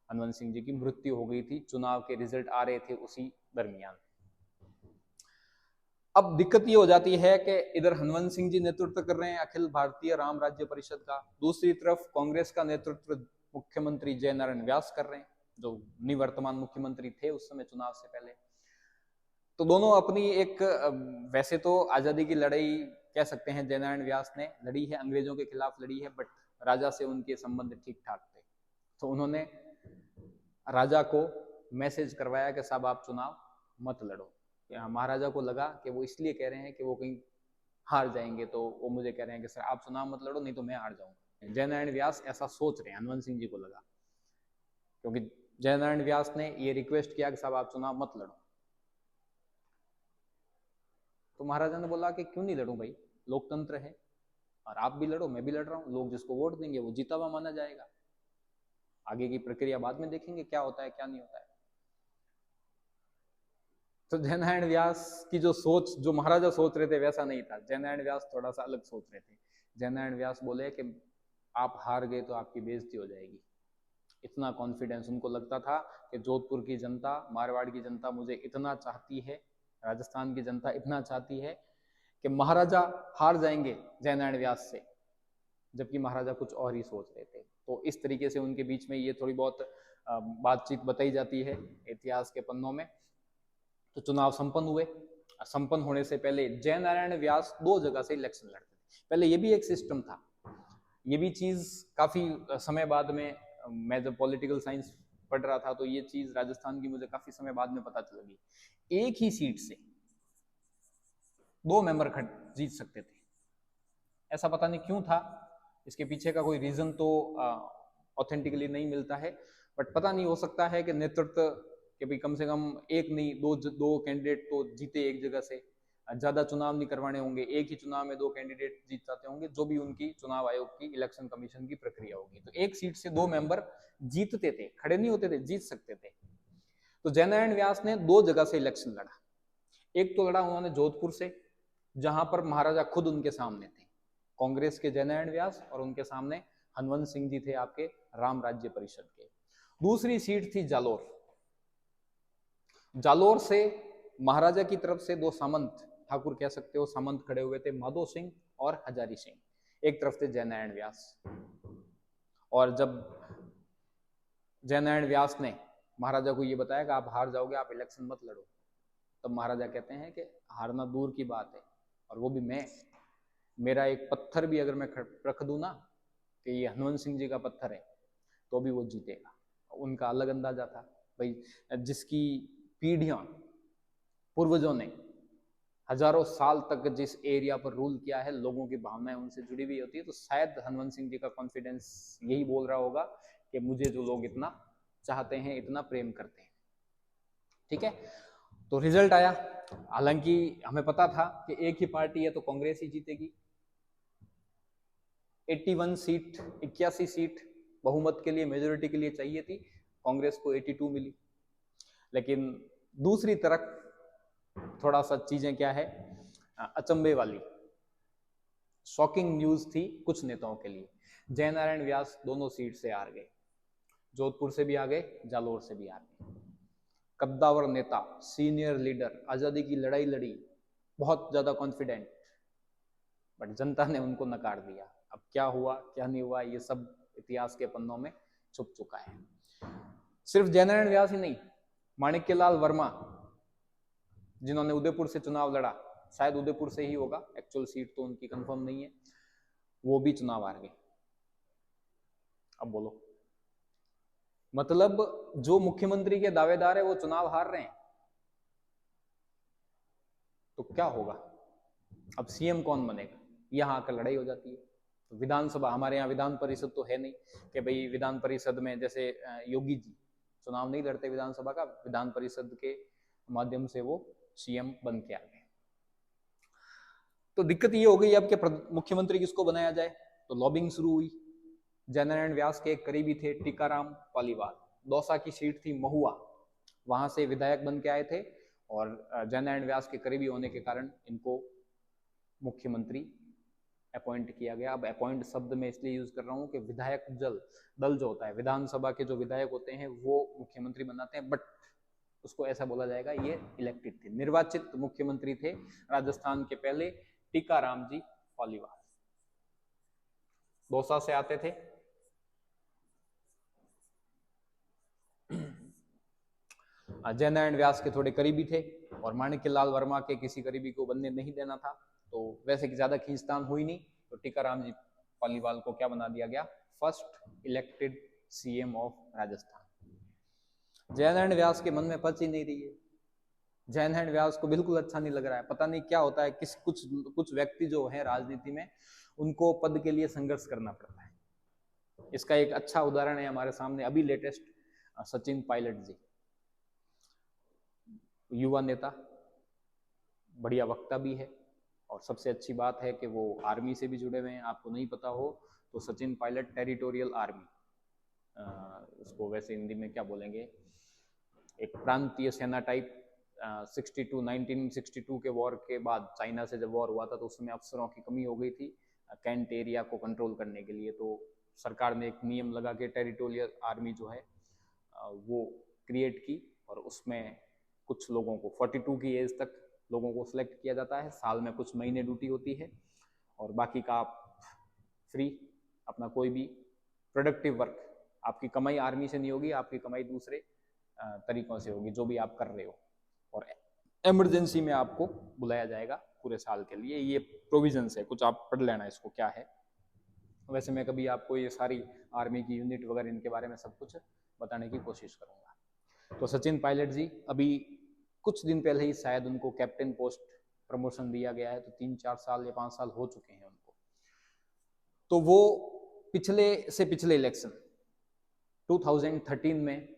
हनवंत सिंह जी की मृत्यु हो गई थी। चुनाव के रिजल्ट आ रहे थे उसी दरमियान। अब दिक्कत ये हो जाती है कि इधर हनवंत सिंह जी नेतृत्व कर रहे हैं अखिल भारतीय राम राज्य परिषद का, दूसरी तरफ कांग्रेस का नेतृत्व मुख्यमंत्री जयनारायण व्यास कर रहे हैं, जो निवर्तमान मुख्यमंत्री थे उस समय चुनाव से पहले। तो दोनों अपनी एक, वैसे तो आजादी की लड़ाई कह सकते हैं जयनारायण व्यास ने लड़ी है, अंग्रेजों के खिलाफ लड़ी है, बट राजा से उनके संबंध ठीक ठाक थे। तो उन्होंने राजा को मैसेज करवाया कि साहब आप चुनाव मत लड़ो। महाराजा को लगा कि वो इसलिए कह रहे हैं कि वो कहीं हार जाएंगे, तो वो मुझे कह रहे हैं कि सर आप चुनाव मत लड़ो, नहीं तो मैं हार जाऊंगा। जयनारायण व्यास ऐसा सोच रहे हैं, हनवंत सिंह जी को लगा, क्योंकि जयनारायण व्यास ने ये रिक्वेस्ट किया कि साहब आप चुनाव मत लड़ो। तो महाराजा ने बोला कि क्यों नहीं लड़ूं भाई, लोकतंत्र है, और आप भी लड़ो, मैं भी लड़ रहा हूं, लोग जिसको वोट देंगे वो जीता हुआ माना जाएगा, आगे की प्रक्रिया बाद में देखेंगे क्या होता है क्या नहीं होता है। तो जयनारायण व्यास की जो सोच, जो महाराजा सोच रहे थे वैसा नहीं था, जयनारायण व्यास थोड़ा सा अलग सोच रहे थे। जयनारायण व्यास बोले कि आप हार गए तो आपकी बेइज्जती हो जाएगी। इतना कॉन्फिडेंस उनको लगता था कि जोधपुर की जनता, मारवाड़ की जनता मुझे इतना चाहती है, राजस्थान की जनता इतना चाहती है कि महाराजा हार जाएंगे जयनारायण व्यास से, जबकि महाराजा कुछ और ही सोच रहे थे। तो इस तरीके से उनके बीच में ये थोड़ी बहुत बातचीत बताई जाती है इतिहास के पन्नों में। तो चुनाव संपन्न हुए। संपन्न होने से पहले जयनारायण व्यास 2 जगह से इलेक्शन लड़ते थे। पहले ये भी एक सिस्टम था, ये भी चीज काफी समय बाद में, मैं जब पॉलिटिकल साइंस पढ़ रहा था तो ये चीज राजस्थान की मुझे काफी समय बाद में पता चली। एक ही सीट से 2 मेंबर जीत सकते थे। ऐसा पता नहीं क्यों था, इसके पीछे का कोई रीजन तो ऑथेंटिकली नहीं मिलता है, बट पता नहीं, हो सकता है कि नेतृत्व कि भाई कम से कम एक नहीं, दो कैंडिडेट तो जीते एक जगह से, ज्यादा चुनाव नहीं करवाने होंगे, एक ही चुनाव में 2 कैंडिडेट जीत जाते होंगे, जो भी उनकी चुनाव आयोग की, इलेक्शन कमीशन की प्रक्रिया होगी। तो एक सीट से 2 मेंबर जीतते थे, खड़े नहीं होते थे, जीत सकते थे। तो जयनारायण व्यास ने 2 जगह से इलेक्शन लड़ा। एक तो लड़ा उन्होंने जोधपुर से, जहां पर महाराजा खुद उनके सामने थे, कांग्रेस के जयनारायण व्यास, और उनके सामने हनवंत सिंह जी थे आपके राम राज्य परिषद के। दूसरी सीट थी जालोर। जालोर से महाराजा की तरफ से 2 सामंत, ठाकुर कह सकते हो, सामंत खड़े हुए थे, माधो सिंह और हजारी सिंह। एक तरफ थे जयनारायण व्यास। और जब जयनारायण व्यास ने महाराजा को ये बताया कि आप हार जाओगे, आप इलेक्शन मत लड़ो, तब महाराजा कहते हैं कि हारना दूर की बात है, और वो भी मैं, मेरा एक पत्थर भी अगर मैं रख दूं ना कि ये हनवंत सिंह जी का पत्थर है, तो भी वो जीतेगा। उनका अलग अंदाजा था भाई, जिसकी पीढ़ियां, पूर्वजों ने हजारों साल तक जिस एरिया पर रूल किया है, लोगों की भावनाएं उनसे जुड़ी हुई होती है, तो शायद हनवंत सिंह जी का कॉन्फिडेंस यही बोल रहा होगा कि मुझे जो लोग इतना चाहते हैं, इतना प्रेम करते हैं। ठीक है, तो रिजल्ट आया। हालांकि हमें पता था कि एक ही पार्टी है तो कांग्रेस ही जीतेगी। 81 सीट, 81 सीट बहुमत के लिए, मेजोरिटी के लिए चाहिए थी, कांग्रेस को 82 मिली। लेकिन दूसरी तरफ थोड़ा सा चीजें क्या है अचंभे वाली, शॉकिंग न्यूज थी कुछ नेताओं के लिए। जयनारायण व्यास दोनों सीट से हार गए, जोधपुर से भी आ गए, जालोर से भी आ गए। कद्दावर नेता, सीनियर लीडर, आजादी की लड़ाई लड़ी, बहुत ज्यादा कॉन्फिडेंट, बट जनता ने उनको नकार दिया। अब क्या हुआ क्या नहीं हुआ ये सब इतिहास के पन्नों में छुप चुका है। सिर्फ जयनारायण व्यास ही नहीं, माणिक्यलाल वर्मा जिन्होंने उदयपुर से चुनाव लड़ा, शायद उदयपुर से ही होगा, एक्चुअल सीट तो उनकी कंफर्म नहीं है, वो भी चुनाव हार गए। अब बोलो, मतलब जो मुख्यमंत्री के दावेदार है वो चुनाव हार रहे हैं, तो क्या होगा? अब सीएम कौन बनेगा? यहां आकर लड़ाई हो जाती है। तो विधानसभा, हमारे यहाँ विधान परिषद तो है नहीं कि भाई विधान परिषद में जैसे योगी जी चुनाव नहीं लड़ते विधानसभा का, विधान परिषद के माध्यम से वो सीएम बन के आ गए। तो दिक्कत ये हो गई अब कि मुख्यमंत्री किसको बनाया जाए, तो लॉबिंग शुरू हुई। जयनारायण व्यास के एक करीबी थे टीकाराम पालीवाल, दौसा की सीट थी महुआ, वहां से विधायक बन के आए थे, और जयनारायण व्यास के करीबी होने के कारण इनको मुख्यमंत्री अपॉइंट किया गया। अब अपॉइंट शब्द में इसलिए यूज कर रहा हूं कि विधायक दल जो होता है, विधानसभा के जो विधायक होते हैं वो मुख्यमंत्री बनाते हैं, बट उसको ऐसा बोला जाएगा ये इलेक्टेड थे, निर्वाचित मुख्यमंत्री थे राजस्थान के पहले टीकाराम जी पालीवाल, दौसा से आते थे। जयनारायण व्यास के थोड़े करीबी थे और माणिक्यलाल वर्मा के किसी करीबी को बनने नहीं देना था, तो वैसे कि ज्यादा खींचतान हुई नहीं, तो टीकाराम जी पालीवाल को क्या बना दिया गया, first elected CM of Rajasthan. Jainarayan Vyas के मन में पच ही नहीं रही है, जयनारायण व्यास को बिल्कुल अच्छा नहीं लग रहा है, पता नहीं क्या होता है, कुछ व्यक्ति जो है राजनीति में उनको पद के लिए संघर्ष करना पड़ता है। इसका एक अच्छा उदाहरण है हमारे सामने अभी लेटेस्ट सचिन पायलट जी, युवा नेता, बढ़िया वक्ता भी है, और सबसे अच्छी बात है कि वो आर्मी से भी जुड़े हुए हैं। आपको नहीं पता हो तो सचिन पायलट टेरिटोरियल आर्मी, उसको वैसे हिंदी में क्या बोलेंगे, एक प्रांतीय सेना टाइप। 1962 के वॉर के बाद, चाइना से जब वॉर हुआ था तो उस समय अफसरों की कमी हो गई थी कैंट एरिया को कंट्रोल करने के लिए, तो सरकार ने एक नियम लगा के टेरिटोरियल आर्मी जो है वो क्रिएट की, और उसमें कुछ लोगों को 42 की एज तक लोगों को सिलेक्ट किया जाता है, साल में कुछ महीने ड्यूटी होती है, और बाकी का आप फ्री अपना कोई भी प्रोडक्टिव वर्क, आपकी कमाई आर्मी से नहीं होगी, आपकी कमाई दूसरे तरीकों से होगी जो भी आप कर रहे हो, और इमरजेंसी में आपको बुलाया जाएगा पूरे साल के लिए। ये प्रोविजंस है, कुछ आप पढ़ लेना इसको क्या है। वैसे मैं कभी आपको ये सारी आर्मी की यूनिट वगैरह इनके बारे में सब कुछ बताने की कोशिश करूंगा। तो सचिन पायलट जी अभी कुछ दिन पहले ही शायद उनको कैप्टन पोस्ट प्रमोशन दिया गया है, तो 3-4 साल या 5 साल हो चुके हैं उनको। तो वो पिछले इलेक्शन 2013 में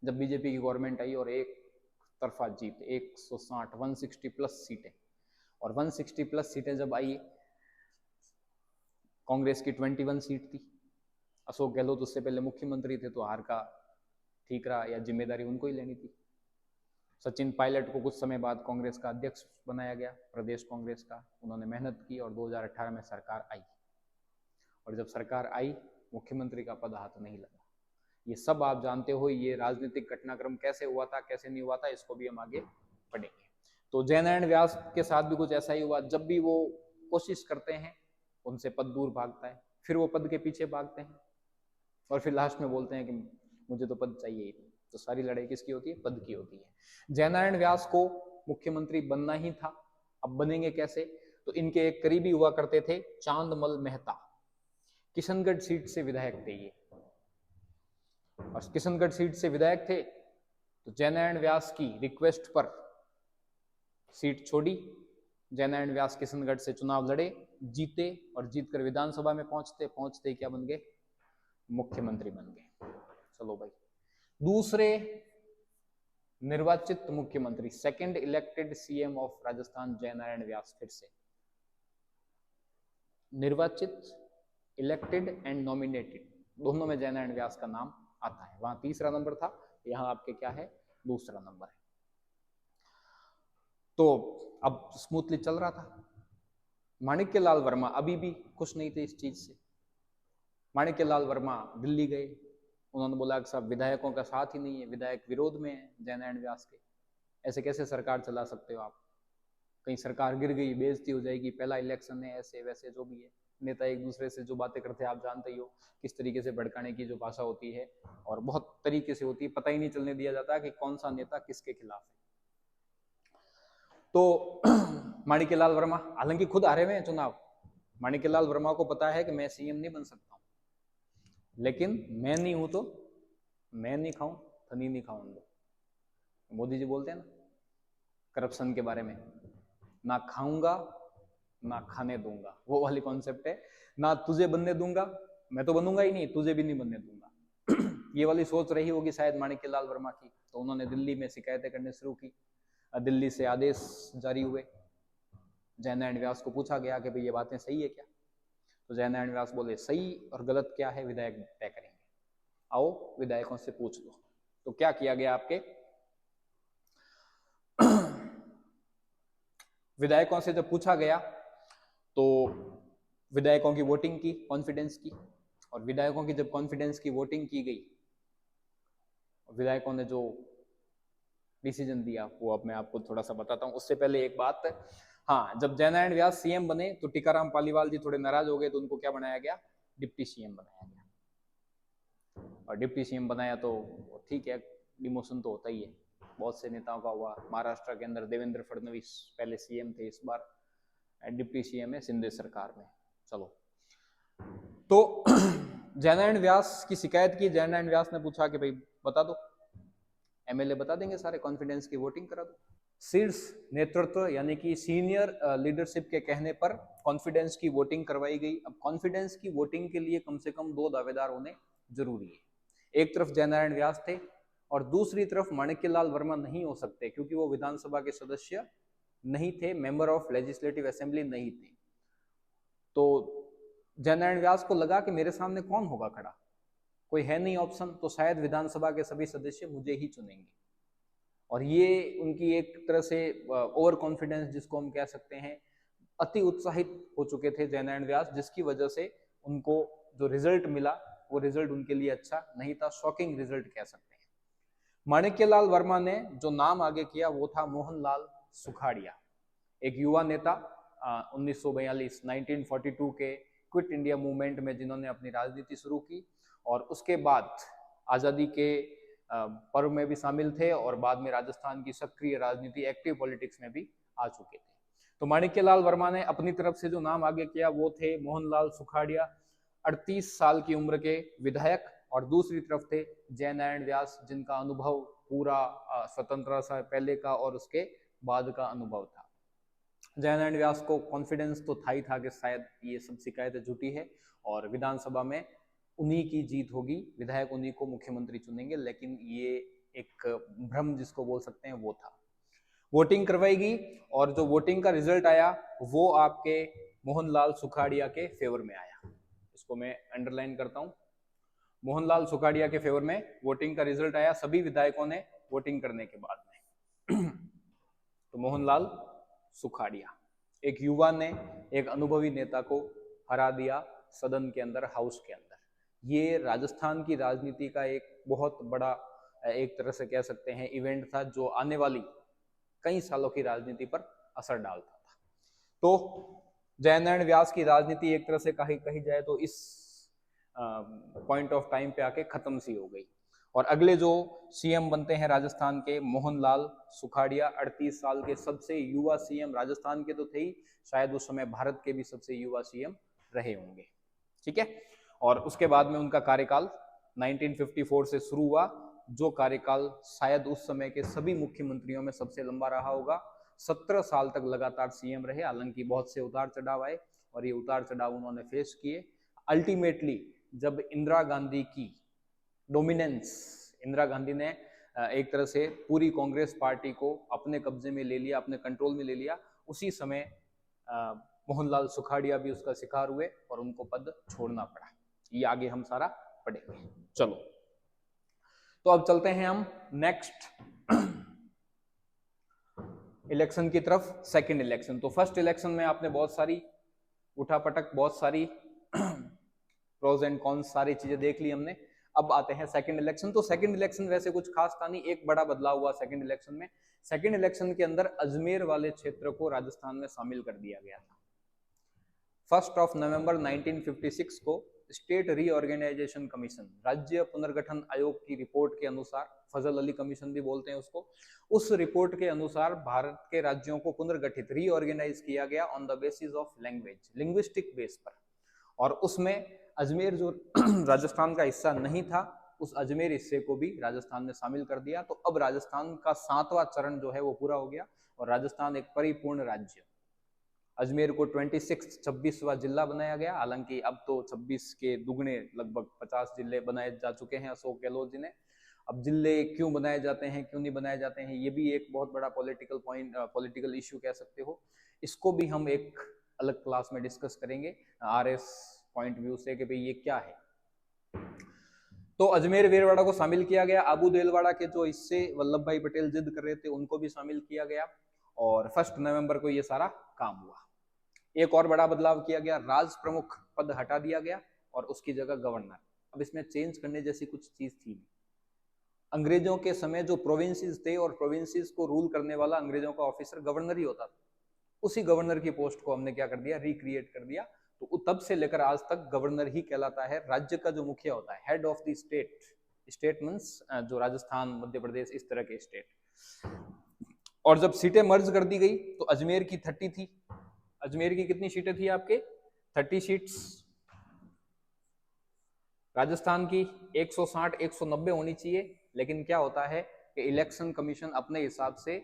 जब बीजेपी की गवर्नमेंट आई और एक तरफा जीत 160 प्लस सीटें, और 160 प्लस सीटें जब आई, कांग्रेस की 21 सीट थी, अशोक गहलोत उससे पहले मुख्यमंत्री थे तो हार का ठीक रहा या जिम्मेदारी उनको ही लेनी थी। सचिन पायलट को कुछ समय बाद कांग्रेस का अध्यक्ष बनाया गया, प्रदेश कांग्रेस का, उन्होंने मेहनत की और 2018 में सरकार आई, और जब सरकार आई मुख्यमंत्री का पद हाथ नहीं लगा। ये सब आप जानते हो, ये राजनीतिक घटनाक्रम कैसे हुआ था कैसे नहीं हुआ था, इसको भी हम आगे पढ़ेंगे। तो जयनारायण व्यास के साथ भी कुछ ऐसा ही हुआ, जब भी वो कोशिश करते हैं उनसे पद दूर भागता है, फिर वो पद के पीछे भागते हैं, और फिर लास्ट में बोलते हैं कि मुझे तो पद चाहिए ही नहीं। तो सारी लड़ाई किसकी होती है, पद की होती है। जयनारायण व्यास को मुख्यमंत्री बनना ही था, अब बनेंगे कैसे, तो इनके एक करीबी हुआ करते थे चांदमल मेहता, किशनगढ़ सीट से विधायक थे ये, और किशनगढ़ सीट से विधायक थे, तो जयनारायण व्यास की रिक्वेस्ट पर सीट छोड़ी, जयनारायण व्यास किशनगढ़ से चुनाव लड़े, जीते, और जीतकर विधानसभा में पहुंचते क्या बन गए, मुख्यमंत्री बन गए। चलो भाई, दूसरे निर्वाचित मुख्यमंत्री, second elected CM of Rajasthan Jainarayan Vyas, फिर से निर्वाचित, इलेक्टेड एंड नॉमिनेटेड, दोनों में जयनारायण व्यास का नाम आता है। वहां तीसरा नंबर था, यहां आपके क्या है, दूसरा नंबर है। तो अब स्मूथली चल रहा था। माणिक्यलाल वर्मा अभी भी खुश नहीं थे इस चीज से। माणिक्यलाल वर्मा दिल्ली गए, उन्होंने बोला कि साहब विधायकों का साथ ही नहीं है, विधायक विरोध में है जयनारायण व्यास के, ऐसे कैसे सरकार चला सकते हो आप, कहीं सरकार गिर गई बेइज्जती हो जाएगी, पहला इलेक्शन है, ऐसे वैसे जो भी है। नेता एक दूसरे से जो बातें करते हैं आप जानते ही हो, किस तरीके से भड़काने की जो भाषा होती है और बहुत तरीके से होती है, पता ही नहीं चलने दिया जाता कि कौन सा नेता किसके खिलाफ है। तो माणिक्यलाल वर्मा हालांकि खुद हारे हुए हैं चुनाव, माणिक्यलाल वर्मा को पता है कि मैं सीएम नहीं बन सकता हूं, लेकिन मैं नहीं हूं तो मैं नहीं खाऊं धनी नहीं खाऊं। मोदी जी बोलते हैं ना करप्शन के बारे में, ना खाऊंगा ना खाने दूंगा, वो वाली कॉन्सेप्ट है। ना तुझे बनने दूंगा, मैं तो बनूंगा ही नहीं, तुझे भी नहीं बनने दूंगा। ये वाली सोच रही होगी शायद माणिक्यलाल वर्मा की। तो उन्होंने दिल्ली में शिकायतें करने शुरू की, दिल्ली से आदेश जारी हुए, जयनारायण व्यास को पूछा गया कि भाई ये बातें सही है क्या। तो जयनारायण व्यास बोले सही और गलत क्या है विधायक तय करेंगे, आओ विधायकों से पूछ लो। तो क्या किया गया आपके विधायकों से जब पूछा गया तो विधायकों की वोटिंग की कॉन्फिडेंस की, और विधायकों की जब कॉन्फिडेंस की वोटिंग की गई, विधायकों ने जो डिसीजन दिया वो अब मैं आपको थोड़ा सा बताता हूं। उससे पहले एक बात, हाँ, जब जयनारायण व्यास सीएम बने तो टीकाराम पालीवाल जी थोड़े नाराज हो गए, तो उनको क्या बनाया गया, डिप्टी सीएम बनाया गया। और डिप्टी सीएम बनाया तो ठीक है, डिमोशन तो होता ही है, बहुत से नेताओं का हुआ। महाराष्ट्र के अंदर देवेंद्र फडणवीस पहले सीएम थे, इस बार डिप्टी सीएम है शिंदे सरकार में। चलो, तो जयनारायण व्यास की शिकायत की, जयनारायण व्यास ने पूछा कि भाई बता दो, एमएलए बता देंगे सारे, कॉन्फिडेंस की वोटिंग करा दो। शीर्ष नेतृत्व यानी कि सीनियर लीडरशिप के कहने पर कॉन्फिडेंस की वोटिंग करवाई गई। अब कॉन्फिडेंस की वोटिंग के लिए कम से कम 2 दावेदार होने जरूरी है। एक तरफ जयनारायण व्यास थे और दूसरी तरफ माणिक्यलाल वर्मा नहीं हो सकते, क्योंकि वो विधानसभा के सदस्य नहीं थे, मेंबर ऑफ लेजिस्लेटिव असेंबली नहीं थे। तो जयनारायण व्यास को लगा कि मेरे सामने कौन होगा खड़ा, कोई है नहीं ऑप्शन, तो शायद विधानसभा के सभी सदस्य मुझे ही चुनेंगे। और ये उनकी एक तरह से ओवर कॉन्फिडेंस जिसको हम कह सकते हैं, अति उत्साहित हो चुके थे जयनारायण व्यास, जिसकी वजह से उनको जो रिजल्ट मिला वो रिजल्ट उनके लिए अच्छा नहीं था, शॉकिंग रिजल्ट कह सकते हैं। माणिक्यलाल वर्मा ने जो नाम आगे किया वो था मोहनलाल सुखाड़िया, एक युवा नेता 1942 1942 के क्विट इंडिया मूवमेंट में जिन्होंने अपनी राजनीति शुरू की, और उसके बाद आज़ादी के पर्व में भी शामिल थे और बाद में राजस्थान की सक्रिय राजनीति एक्टिव पॉलिटिक्स में भी आ चुके थे। तो माणिक्यलाल वर्मा ने अपनी तरफ से जो नाम आगे किया वो थे मोहनलाल सुखाड़िया, 38 साल की उम्र के विधायक, और दूसरी तरफ थे जयनारायण व्यास, जिनका अनुभव पूरा स्वतंत्रता से पहले का और उसके बाद का अनुभव था। जयनारायण व्यास को कॉन्फिडेंस तो था ही था कि शायद ये सब शिकायतें झूठी है और विधानसभा में उन्हीं की जीत होगी, विधायक उन्हीं को मुख्यमंत्री चुनेंगे, लेकिन ये एक भ्रम जिसको बोल सकते हैं वो था। वोटिंग करवाई गई और जो वोटिंग का रिजल्ट आया वो आपके मोहनलाल सुखाड़िया के फेवर में आया। इसको मैं अंडरलाइन करता हूं, मोहनलाल सुखाड़िया के फेवर में वोटिंग का रिजल्ट आया सभी विधायकों ने वोटिंग करने के बाद में। तो मोहनलाल सुखाड़िया, एक युवा ने एक अनुभवी नेता को हरा दिया सदन के अंदर, हाउस के अंदर। ये राजस्थान की राजनीति का एक बहुत बड़ा एक तरह से कह सकते हैं इवेंट था, जो आने वाली कई सालों की राजनीति पर असर डालता था। तो जयनारायण व्यास की राजनीति एक तरह से कही जाए तो इस पॉइंट ऑफ टाइम पे आके खत्म सी हो गई, और अगले जो सीएम बनते हैं राजस्थान के, मोहनलाल सुखाड़िया, 38 साल के सबसे युवा सीएम, राजस्थान के तो थे ही, शायद उस समय भारत के भी सबसे युवा सीएम रहे होंगे। ठीक है, और उसके बाद में उनका कार्यकाल 1954 से शुरू हुआ, जो कार्यकाल शायद उस समय के सभी मुख्यमंत्रियों में सबसे लंबा रहा होगा। 17 साल तक लगातार सीएम रहे, हालांकि बहुत से उतार चढ़ाव आए और ये उतार चढ़ाव उन्होंने फेस किए। अल्टीमेटली जब इंदिरा गांधी की डोमिनेंस, इंदिरा गांधी ने एक तरह से पूरी कांग्रेस पार्टी को अपने कब्जे में ले लिया, अपने कंट्रोल में ले लिया, उसी समय मोहनलाल सुखाड़िया भी उसका शिकार हुए और उनको पद छोड़ना पड़ा। ये आगे हम सारा पढ़ेंगे। चलो, तो अब चलते हैं हम नेक्स्ट इलेक्शन की तरफ सेकंड इलेक्शन। तो फर्स्ट इलेक्शन में आपने बहुत सारी उठापटक, बहुत सारी प्रोज एंड कॉन्स, सारी चीजें देख ली हमने। अब आते हैं सेकंड इलेक्शन। तो सेकंड इलेक्शन वैसे कुछ खास था नहीं, एक बड़ा बदलाव हुआ सेकंड इलेक्शन में। सेकंड इलेक्शन के अंदर अजमेर वाले क्षेत्र को राजस्थान में शामिल कर दिया गया था। 1 नवंबर 1956 को स्टेट रीऑर्गेनाइजेशन कमीशन, राज्य पुनर्गठन आयोग की रिपोर्ट के अनुसार, फजल अली कमीशन भी बोलते हैं उसको, उस रिपोर्ट के अनुसार भारत के राज्यों को पुनर्गठित, रीऑर्गेनाइज किया गया on the basis of language, linguistic base पर। और उसमें अजमेर जो राजस्थान का हिस्सा नहीं था, उस अजमेर हिस्से को भी राजस्थान में शामिल कर दिया। तो अब राजस्थान का 7वां चरण जो है वो पूरा हो गया और राजस्थान एक परिपूर्ण राज्य। अजमेर को 26वां जिला बनाया गया, हालांकि अब तो 26 के दुगने लगभग 50 जिले बनाए जा चुके हैं अशोक गहलोत जी ने। अब जिले क्यों बनाए जाते हैं, क्यों नहीं बनाए जाते हैं, ये भी एक बहुत बड़ा पॉलिटिकल पॉइंट, पॉलिटिकल इश्यू कह सकते हो। इसको भी हम एक अलग क्लास में डिस्कस करेंगे आरएस पॉइंट व्यू से कि भाई ये क्या है। तो अजमेर वीरवाड़ा को शामिल किया गया। आबू देलवाड़ा के जो हिस्से वल्लभ भाई पटेल जिद कर रहे थे उनको भी शामिल किया गया और 1 नवंबर को ये सारा काम हुआ। एक और बड़ा बदलाव किया गया, राज प्रमुख पद हटा दिया गया और उसकी जगह गवर्नर। अब इसमें चेंज करने जैसी कुछ चीज थी नहीं। अंग्रेजों के समय जो प्रोविंसेस थे और प्रोविंसेस को रूल करने वाला अंग्रेजों का ऑफिसर गवर्नर ही होता था, उसी गवर्नर की पोस्ट को हमने क्या कर दिया, रिक्रिएट कर दिया। तो तब से लेकर आज तक गवर्नर ही कहलाता है। राज्य का जो मुखिया होता है, head of the state, state means जो राजस्थान, मध्य प्रदेश, इस तरह के स्टेट। और जब सीटें मर्ज कर दी गई तो अजमेर की 30 थी। अजमेर की कितनी सीटें थी आपके? 30 सीट्स। राजस्थान की 160 190 होनी चाहिए, लेकिन क्या होता है कि इलेक्शन कमीशन अपने हिसाब से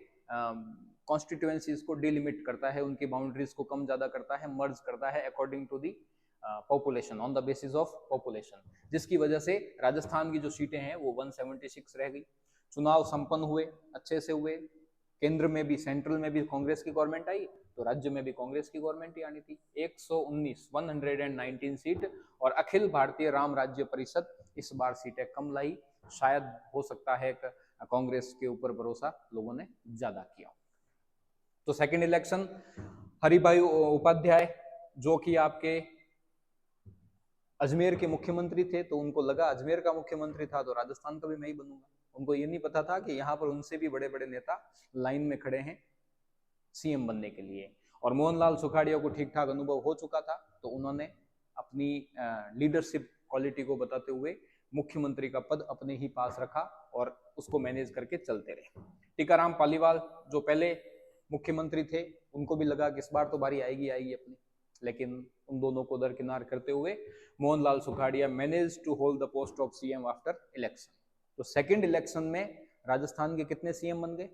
कॉन्स्टिट्यूएंसीज को डिलिमिट करता है, उनकी बाउंड्रीज को कम ज्यादा करता है, मर्ज करता है according to the population, on the basis of population, जिसकी वजह से राजस्थान की जो सीटें हैं वो 176 रह गई। चुनाव संपन्न हुए, अच्छे से हुए। केंद्र में भी, सेंट्रल में भी कांग्रेस की गवर्नमेंट आई, तो राज्य में भी कांग्रेस की गवर्नमेंट ही आनी थी। 119 सीट और अखिल भारतीय राम राज्य परिषद इस बार सीटें कम लाई। शायद हो सकता है कांग्रेस के ऊपर भरोसा लोगों ने ज्यादा किया। तो सेकंड इलेक्शन, हरिभाई उपाध्याय जो कि आपके अजमेर के मुख्यमंत्री थे, तो उनको लगा अजमेर का मुख्यमंत्री था तो राजस्थान का भी मैं ही बनूंगा। उनको ये नहीं पता था कि यहाँ पर उनसे भी बड़े बड़े नेता लाइन में खड़े हैं सीएम बनने के लिए। और मोहनलाल सुखाड़िया को ठीक ठाक अनुभव हो चुका था, तो उन्होंने अपनी लीडरशिप क्वालिटी को बताते हुए मुख्यमंत्री का पद अपने ही पास रखा और उसको मैनेज करके चलते रहे। टीकाराम पालीवाल जो पहले मुख्यमंत्री थे, उनको भी लगा कि इस बार तो बारी आएगी अपनी, लेकिन उन दोनों को दरकिनार करते हुए Mohanlal Sukhadia manage to hold the post of CM after election. तो सेकंड इलेक्शन में राजस्थान के कितने सीएम बन गए?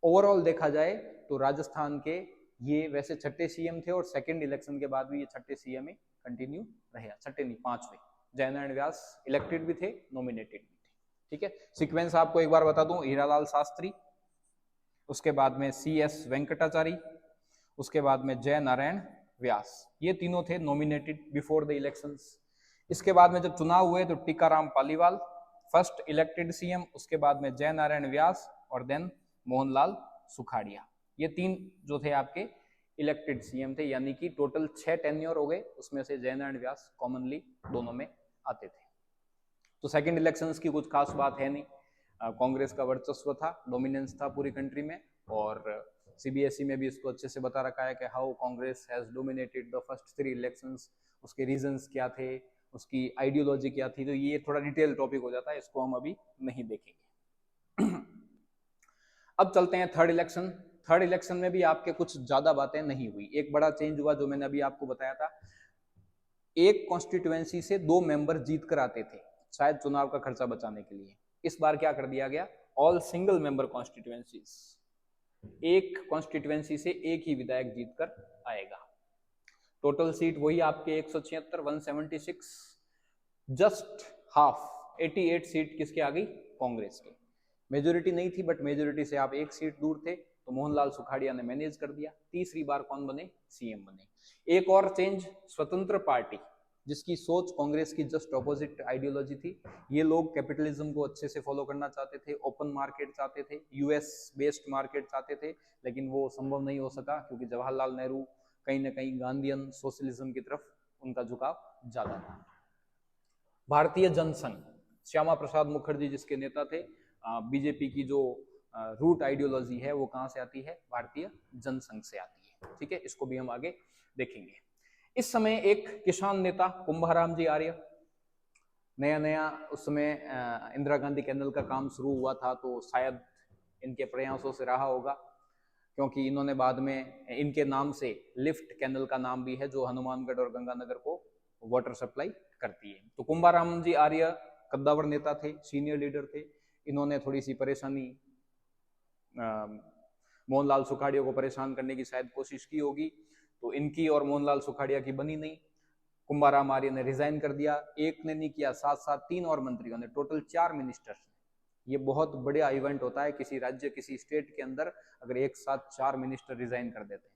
ओवरऑल देखा जाए तो राजस्थान के ये वैसे 6ठे सीएम थे और सेकंड इलेक्शन के बाद भी ये 6ठे सीएम ही कंटिन्यू रहे। 6ठे नहीं, 5वें। जयनारायण व्यास इलेक्टेड भी थे, नॉमिनेटेड भी थे। ठीक है, सीक्वेंस आपको एक बार बता दूं, हीरालाल शास्त्री, उसके बाद में CS वेंकटाचारी, उसके बाद में जयनारायण व्यास, ये तीनों थे नॉमिनेटेड बिफोर द इलेक्शंस। इसके बाद में जब चुनाव हुए तो Tikaram Paliwal first elected CM, उसके बाद में जयनारायण व्यास और देन मोहनलाल सुखाड़िया। ये तीन जो थे आपके इलेक्टेड सीएम थे, यानी कि टोटल 6 टेन्योर हो गए, उसमें से जयनारायण व्यास कॉमनली दोनों में आते थे। तो सेकंड इलेक्शंस की कुछ खास बात है नहीं, कांग्रेस का वर्चस्व था, डोमिनेंस था पूरी कंट्री में। और CBSE में भी इसको अच्छे से बता रखा है कि how Congress has dominated the first 3 elections, उसके रीजंस क्या थे, उसकी आइडियोलॉजी क्या थी। तो ये थोड़ा डिटेल टॉपिक हो जाता है, इसको हम अभी नहीं देखेंगे। अब चलते हैं थर्ड इलेक्शन। थर्ड इलेक्शन में भी आपके कुछ ज्यादा बातें नहीं हुई। एक बड़ा चेंज हुआ जो मैंने अभी आपको बताया था, एक कॉन्स्टिट्यूएंसी से 2 मेंबर जीत कर आते थे, शायद चुनाव का खर्चा बचाने के लिए। इस बार क्या कर दिया गया, ऑल सिंगल मेंबर कॉन्स्टिट्यूएंसीज, एक कॉन्स्टिट्यूएंसी से एक ही विधायक जीत कर आएगा। टोटल सीट वही आपके 176, 176, जस्ट हाफ 88 सीट किसके आ गई, कांग्रेस के। मेजोरिटी नहीं थी, बट मेजोरिटी से आप 1 सीट दूर थे, तो मोहनलाल सुखाड़िया ने मैनेज कर दिया। तीसरी बार कौन बने, सीएम बने। एक और चेंज, स्वतंत्र पार्टी, जिसकी सोच कांग्रेस की जस्ट ऑपोजिट आइडियोलॉजी थी। ये लोग कैपिटलिज्म को अच्छे से फॉलो करना चाहते थे, ओपन मार्केट चाहते थे, यूएस बेस्ड मार्केट चाहते थे, लेकिन वो संभव नहीं हो सका क्योंकि जवाहरलाल नेहरू कहीं ना कहीं गांधीयन सोशलिज्म की तरफ उनका झुकाव ज्यादा था। भारतीय जनसंघ, श्यामा प्रसाद मुखर्जी जिसके नेता थे, बीजेपी की जो रूट आइडियोलॉजी है वो कहाँ से आती है? भारतीय जनसंघ से आती है। ठीक है, इसको भी हम आगे देखेंगे। इस समय एक किसान नेता कुंभाराम जी आर्य, नया नया उस समय इंदिरा गांधी कैनल का काम शुरू हुआ था, तो शायद इनके प्रयासों से रहा होगा, क्योंकि इन्होंने बाद में इनके नाम से लिफ्ट कैनल का नाम भी है जो हनुमानगढ़ और गंगानगर को वाटर सप्लाई करती है। तो कुंभाराम जी आर्य कद्दावर नेता थे, सीनियर लीडर थे। इन्होंने थोड़ी सी परेशानी, मोहनलाल सुखाड़िया को परेशान करने की शायद कोशिश की होगी, तो इनकी और मोहनलाल सुखाड़िया की बनी नहीं। कुंभाराम आर्य ने रिजाइन कर दिया, एक ने नहीं किया, साथ साथ 3 और मंत्रियों ने, टोटल 4 मिनिस्टर्स। ये बहुत बड़ा इवेंट होता है किसी राज्य, किसी स्टेट के अंदर अगर एक साथ 4 मिनिस्टर रिजाइन कर देते हैं,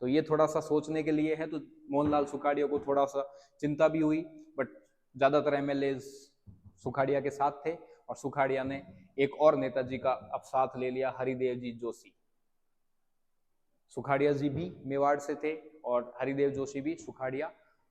तो ये थोड़ा सा सोचने के लिए है। तो मोहनलाल सुखाड़िया को थोड़ा सा चिंता भी हुई, बट ज्यादातर एमएलए सुखाड़िया के साथ थे, और सुखाड़िया ने एक और नेताजी का अब साथ ले लिया, हरिदेव जी जोशी। सुखाड़िया जी भी मेवाड़ से थे और हरिदेव जोशी भी सुखाड़िया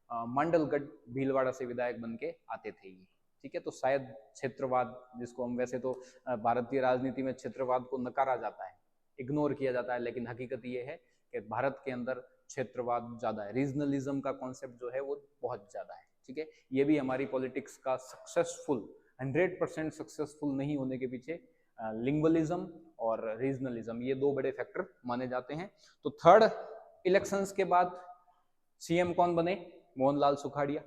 मंडलगढ़ भीलवाड़ा से विधायक बन के आते थे ये। ठीक है, तो शायद क्षेत्रवाद, जिसको हम वैसे तो भारतीय राजनीति में क्षेत्रवाद को नकारा जाता है, इग्नोर किया जाता है, लेकिन हकीकत ये है कि भारत के अंदर क्षेत्रवाद ज्यादा है, रीजनलिज्म का कॉन्सेप्ट जो है वो बहुत ज्यादा है। ठीक है, ये भी हमारी पॉलिटिक्स का सक्सेसफुल 100% सक्सेसफुल नहीं होने के पीछे लिंग्वलिज्म और रीजनलिज्म, ये 2 बड़े फैक्टर माने जाते हैं। तो थर्ड इलेक्शंस के बाद सीएम कौन बने? मोहनलाल सुखाड़िया।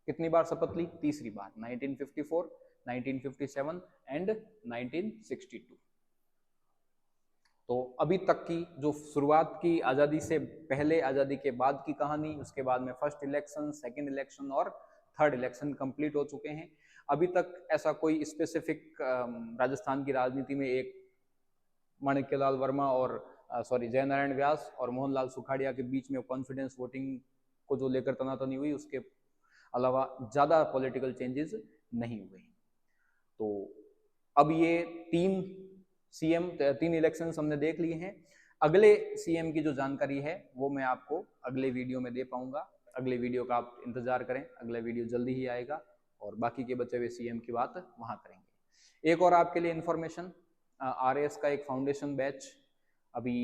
कितनी बार शपथ ली? तीसरी बार, 1954, 1957 एंड 1962। तो अभी तक की जो शुरुआत की आजादी से पहले, आजादी के बाद की कहानी, उसके बाद में फर्स्ट इलेक्शन, सेकंड इलेक्शन और थर्ड इलेक्शन कंप्लीट हो चुके हैं। अभी तक ऐसा कोई स्पेसिफिक राजस्थान की राजनीति में एक माणिक्यलाल वर्मा और जयनारायण व्यास और मोहनलाल सुखाड़िया के बीच में कॉन्फिडेंस वोटिंग को जो लेकर तनातनी हुई, उसके अलावा ज्यादा पॉलिटिकल चेंजेस नहीं हुए। तो अब ये 3 इलेक्शंस हमने देख लिए हैं। अगले सीएम की जो जानकारी है वो मैं आपको अगले वीडियो में दे पाऊंगा। अगले वीडियो का आप इंतजार करें, अगला वीडियो जल्दी ही आएगा और बाकी के बचे हुए सीएम की बात वहां करेंगे। एक और आपके लिए इंफॉर्मेशन, आरएएस का एक फाउंडेशन बैच अभी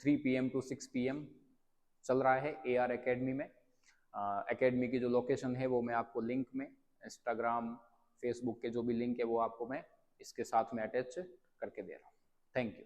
3 PM to 6 PM चल रहा है AR एकेडमी में। एकेडमी की जो लोकेशन है वो मैं आपको लिंक में, इंस्टाग्राम, फेसबुक के जो भी लिंक है वो आपको मैं इसके साथ में अटैच करके दे रहा हूँ। Thank you.